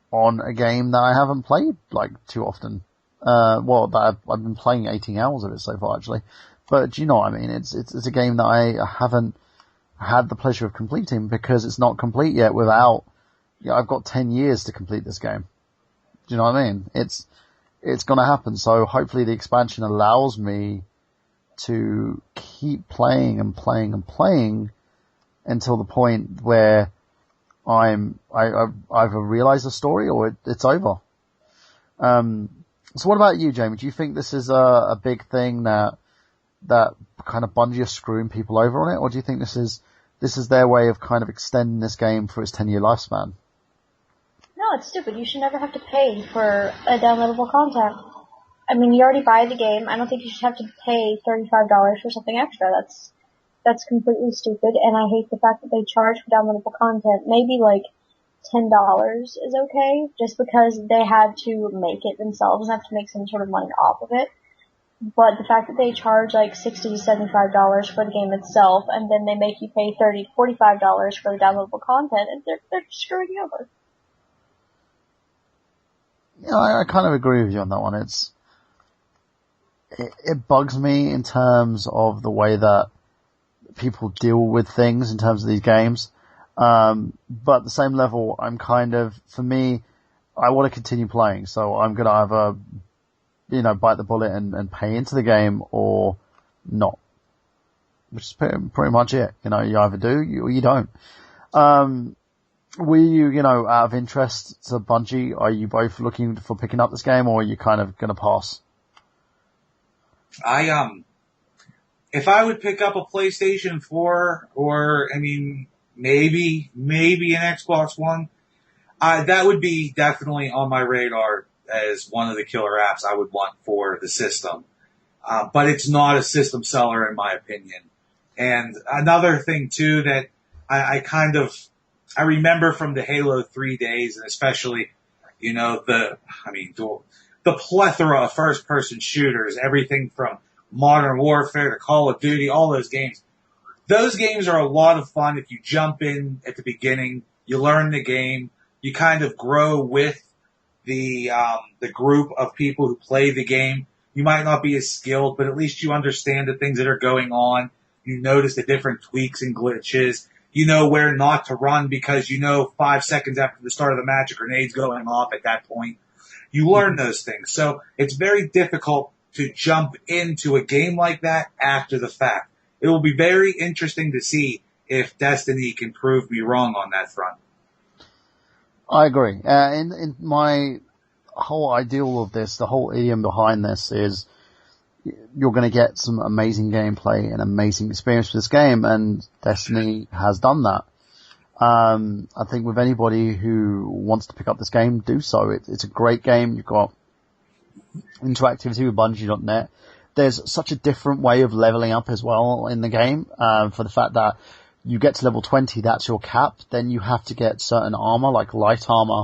on a game that I haven't played, like, too often. That I've been playing 18 hours of it so far, actually. But do you know what I mean? It's a game that I haven't had the pleasure of completing because it's not complete yet without, you know, I've got 10 years to complete this game. Do you know what I mean? It's gonna happen. So hopefully the expansion allows me to keep playing and playing and playing until the point where I either realize the story or it's over. So what about you, Jamie? Do you think this is a big thing that kind of Bungie are screwing people over on it, or do you think this is their way of kind of extending this game for its 10-year lifespan? No, it's stupid. You should never have to pay for a downloadable content. I mean, you already buy the game. I don't think you should have to pay $35 for something extra. That's completely stupid, and I hate the fact that they charge for downloadable content. Maybe like $10 is okay, just because they had to make it themselves and have to make some sort of money off of it. But the fact that they charge like $60 to $75 for the game itself, and then they make you pay $30 to $45 for the downloadable content, and they're screwing you over. Yeah, I kind of agree with you on that one. It bugs me in terms of the way that people deal with things in terms of these games. But at the same level, I'm for me, I want to continue playing, so I'm gonna either, bite the bullet and pay into the game or not. Which is pretty much it. You either do or you don't. Were you, out of interest to Bungie, are you both looking for picking up this game, or are you kind of gonna pass? If I would pick up a PlayStation 4 or, maybe an Xbox One, that would be definitely on my radar as one of the killer apps I would want for the system. But it's not a system seller in my opinion. And another thing too that I remember from the Halo 3 days, and especially, the plethora of first person shooters, everything from Modern Warfare to Call of Duty, all those games. Those games are a lot of fun if you jump in at the beginning, you learn the game, you kind of grow with the group of people who play the game. You might not be as skilled, but at least you understand the things that are going on. You notice the different tweaks and glitches. You know where not to run because 5 seconds after the start of the match, a grenade's going off at that point. You learn those things. So it's very difficult to jump into a game like that after the fact. It will be very interesting to see if Destiny can prove me wrong on that front. I agree. In my whole ideal of this, the whole idiom behind this is you're going to get some amazing gameplay and amazing experience with this game, and Destiny has done that. I think with anybody who wants to pick up this game, do so. It's a great game. You've got interactivity with Bungie.net. There's such a different way of leveling up as well in the game, for the fact that you get to level 20, that's your cap, then you have to get certain armor, like light armor,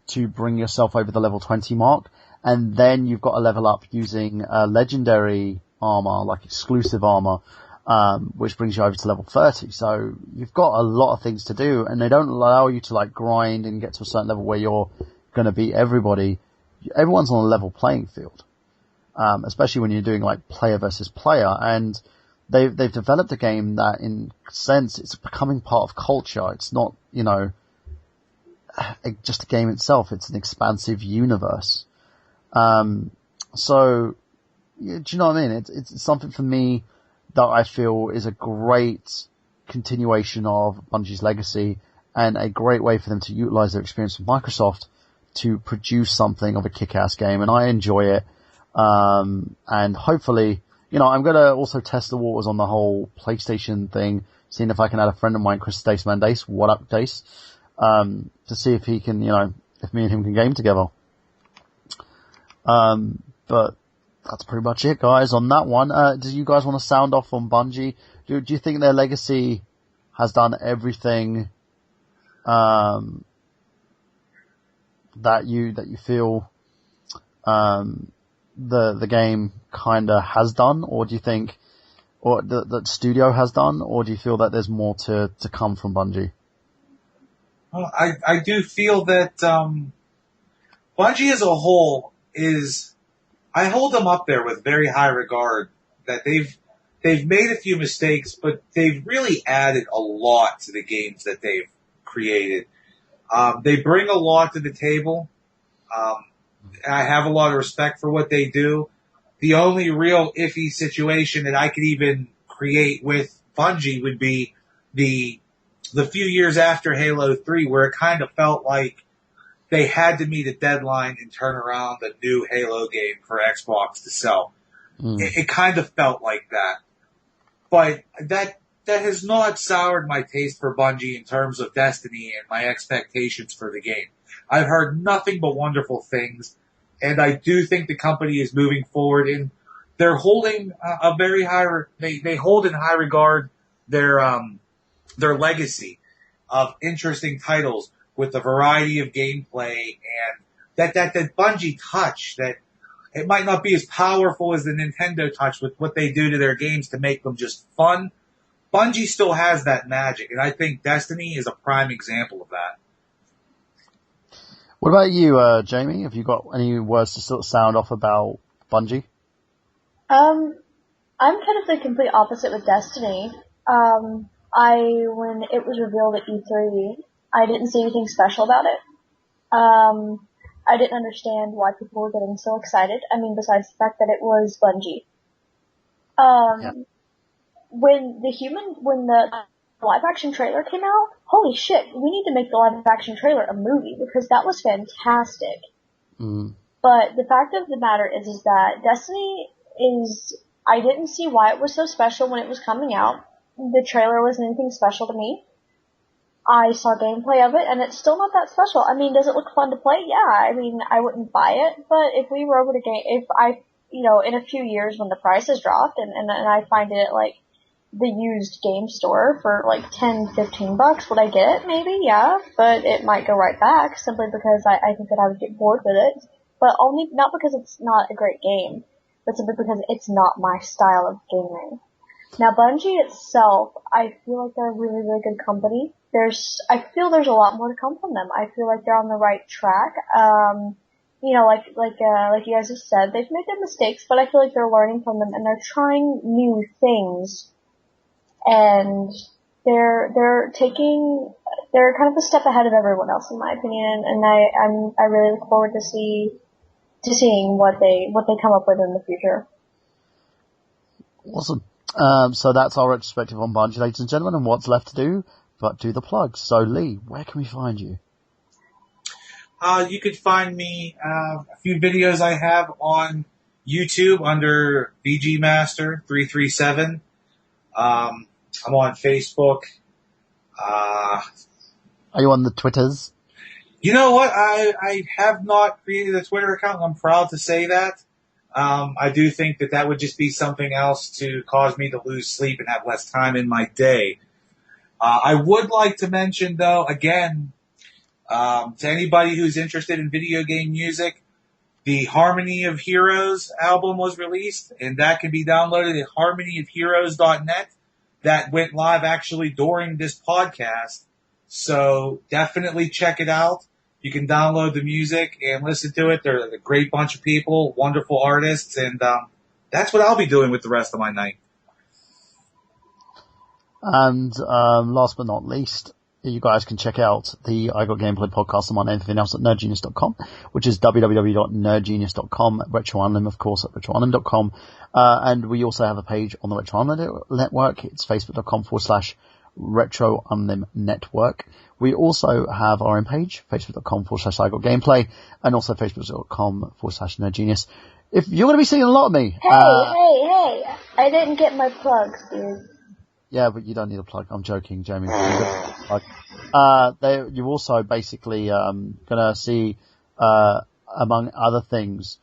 to bring yourself over the level 20 mark, and then you've got to level up using legendary armor, like exclusive armor, which brings you over to level 30. So you've got a lot of things to do, and they don't allow you to grind and get to a certain level where you're going to beat everybody. Everyone's on a level playing field, especially when you're doing player versus player, and they've developed a game that, in a sense, it's becoming part of culture. It's not, just a game itself. It's an expansive universe. So, do you know what I mean? It's something for me that I feel is a great continuation of Bungie's legacy and a great way for them to utilize their experience with Microsoft to produce something of a kick-ass game, and I enjoy it. And hopefully, I'm gonna also test the waters on the whole PlayStation thing, seeing if I can add a friend of mine, Chris Daceman Dace, what up Dace, to see if he can, if me and him can game together. But that's pretty much it, guys, on that one. Do you guys want to sound off on Bungie? Do you think their legacy has done everything, that you feel, the game kinda has done, or do you think, or the studio has done, or do you feel that there's more to come from Bungie? Well, I do feel that, Bungie as a whole I hold them up there with very high regard, that they've made a few mistakes, but they've really added a lot to the games that they've created. They bring a lot to the table. I have a lot of respect for what they do. The only real iffy situation that I could even create with Bungie would be the few years after Halo 3, where it kind of felt like they had to meet a deadline and turn around a new Halo game for Xbox to sell. It kind of felt like that. But that has not soured my taste for Bungie in terms of Destiny and my expectations for the game. I've heard nothing but wonderful things, and I do think the company is moving forward, and they're holding a very high, they hold in high regard their legacy of interesting titles with a variety of gameplay, and that Bungie touch that it might not be as powerful as the Nintendo Touch with what they do to their games to make them just fun. Bungie still has that magic, and I think Destiny is a prime example of that. What about you, Jamie? Have you got any words to sort of sound off about Bungie? I'm kind of the complete opposite with Destiny. When it was revealed at E3, I didn't see anything special about it. I didn't understand why people were getting so excited. I mean, besides the fact that it was Bungie. Yeah. When the live action trailer came out, holy shit, we need to make the live action trailer a movie because that was fantastic. Mm. But the fact of the matter is that Destiny I didn't see why it was so special when it was coming out. The trailer wasn't anything special to me. I saw gameplay of it, and it's still not that special. I mean, does it look fun to play? Yeah, I mean, I wouldn't buy it, but if we were over to in a few years when the price has dropped, and I find it at, like, the used game store for, like, $10-15, would I get it? Maybe, yeah, but it might go right back, simply because I think that I would get bored with it. But only, not because it's not a great game, but simply because it's not my style of gaming. Now, Bungie itself, I feel like they're a really, really good company. I feel there's a lot more to come from them. I feel like they're on the right track. Like you guys have said, they've made their mistakes, but I feel like they're learning from them and they're trying new things. And they're kind of a step ahead of everyone else, in my opinion. And I really look forward to seeing what they come up with in the future. Awesome. So that's our retrospective on Bungie, ladies and gentlemen, and what's left to do but do the plugs. So, Lee, where can we find you? You could find me a few videos I have on YouTube under VG Master 337. I'm on Facebook. Are you on the Twitters? You know what? I have not created a Twitter account, and I'm proud to say that. I do think that would just be something else to cause me to lose sleep and have less time in my day. I would like to mention, though, again, to anybody who's interested in video game music, the Harmony of Heroes album was released, and that can be downloaded at harmonyofheroes.net. That went live actually during this podcast, so definitely check it out. You can download the music and listen to it. They're a great bunch of people, wonderful artists, and that's what I'll be doing with the rest of my night. And last but not least, you guys can check out the I Got Gameplay podcast and everything else at nerdgenius.com, which is www.nerdgenius.com, RetroAnlim, of course, at retroanlim.com. And we also have a page on the RetroAnlim network. It's facebook.com/RetroAnlim network. We also have our own page, facebook.com/I Got Gameplay, and also facebook.com/nerdgenius. If you're going to be seeing a lot of me. Hey, I didn't get my plugs, dude. Yeah, but you don't need a plug. I'm joking, Jamie. You're also basically going to see, among other things,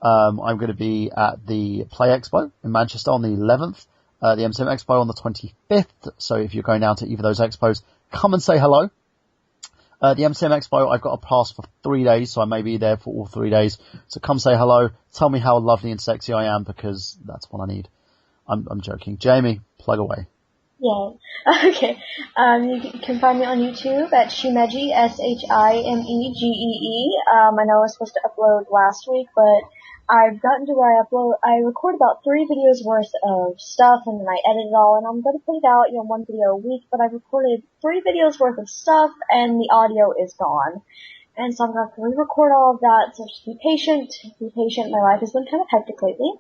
I'm going to be at the Play Expo in Manchester on the 11th, the MCM Expo on the 25th. So if you're going down to either of those expos, come and say hello. The MCM Expo, I've got a pass for 3 days, so I may be there for all 3 days. So come say hello. Tell me how lovely and sexy I am, because that's what I need. I'm joking. Jamie, plug away. Yay. Okay. You can find me on YouTube at Shimegee, Shimegee. I know I was supposed to upload last week, but I've gotten to where I record about 3 videos worth of stuff, and then I edit it all, and I'm going to put it out, 1 video a week, but I've recorded 3 videos worth of stuff, and the audio is gone. And so I'm going to have to re-record all of that, so just be patient. My life has been kind of hectic lately.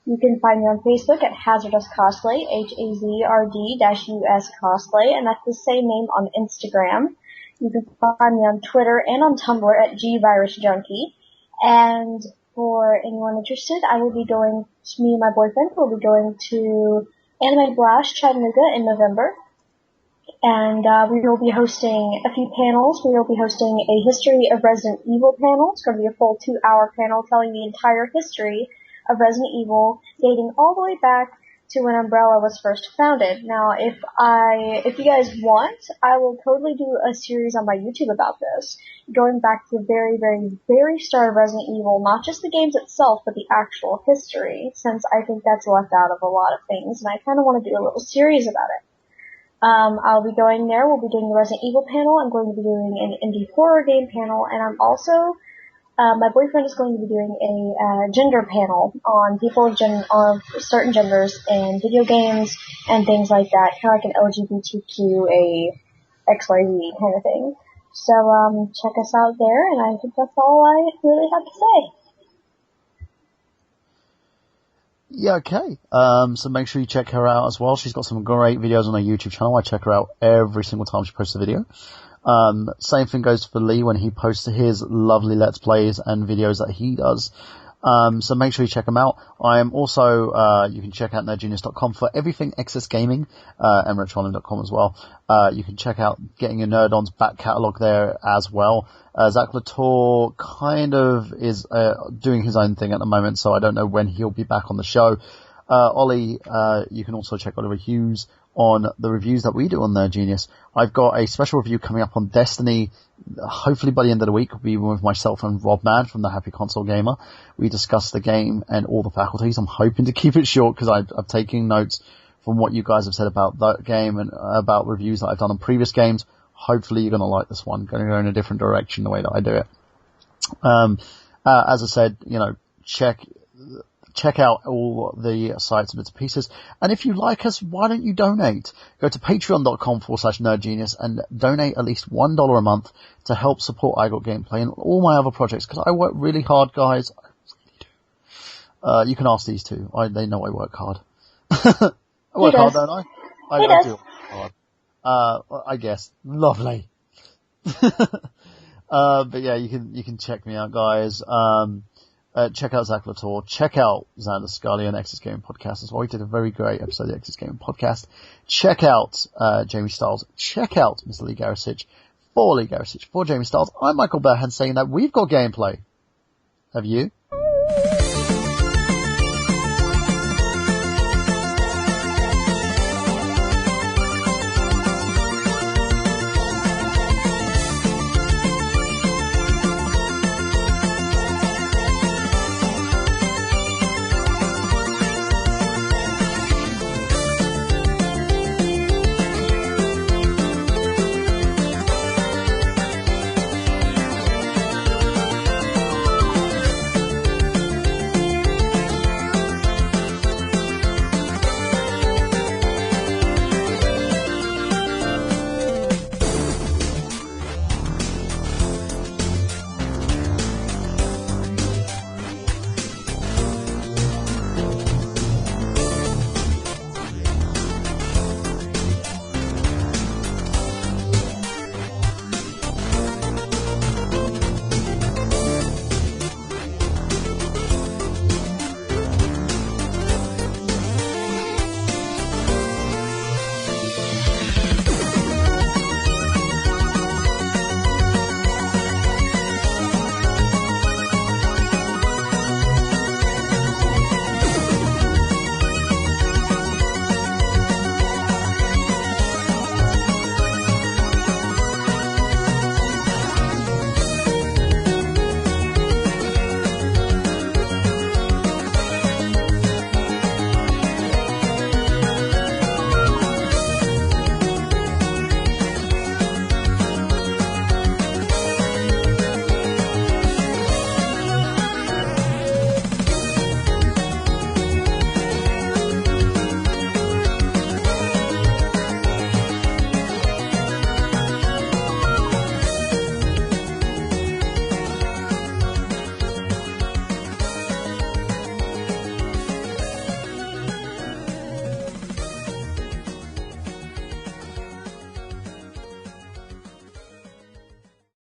You can find me on Facebook at Hazardous Cosplay, HAZRD-US Cosplay, and that's the same name on Instagram. You can find me on Twitter and on Tumblr at GVirusJunkie. And for anyone interested, me and my boyfriend will be going to Anime Blast Chattanooga in November. And we will be hosting a few panels. We will be hosting a History of Resident Evil panel. It's going to be a full 2-hour panel telling the entire history of Resident Evil, dating all the way back to when Umbrella was first founded. Now, if you guys want, I will totally do a series on my YouTube about this, going back to the very, very, very start of Resident Evil, not just the games itself, but the actual history, since I think that's left out of a lot of things, and I kind of want to do a little series about it. I'll be going there. We'll be doing the Resident Evil panel. I'm going to be doing an indie horror game panel, and I'm also, my boyfriend is going to be doing a gender panel on people of certain genders in video games and things like that, kind of like an LGBTQ, XYZ kind of thing. So check us out there, and I think that's all I really have to say. Yeah, okay. So make sure you check her out as well. She's got some great videos on her YouTube channel. I check her out every single time she posts a video. Same thing goes for Lee when he posts his lovely Let's Plays and videos that he does. So make sure you check them out. I am also, you can check out nerdgenius.com for everything Excess Gaming, and retroisland.com as well. You can check out Getting Your Nerd On's back catalogue there as well. Zach Latour kind of is, doing his own thing at the moment, so I don't know when he'll be back on the show. Ollie, you can also check Oliver Hughes on the reviews that we do on Nerd Genius. I've got a special review coming up on Destiny. Hopefully by the end of the week will be with myself and Rob Mann from the Happy Console Gamer. We discuss the game and all the faculties. I'm hoping to keep it short because I'm taking notes from what you guys have said about that game and about reviews that I've done on previous games. Hopefully you're going to like this one. Going to go in a different direction the way that I do it. As I said, check out all the sites and bits and pieces. And if you like us, why don't you donate? Go to patreon.com/nerdgenius and donate at least $1 a month to help support I Got Gameplay and all my other projects, because I work really hard, guys. I really do. You can ask these two. They know I work hard. I work hard, don't I? I do work hard. I guess. Lovely. But yeah, you can check me out, guys. Check out Zach Latour. Check out Xander Scully on Excess Gaming Podcast as well. He did a very great episode of the Excess Gaming Podcast. Check out Jamie Styles. Check out Mr. Lee Garrisich. For Lee Garrisich, for Jamie Styles, I'm Michael Bearhan saying that we've got gameplay. Have you?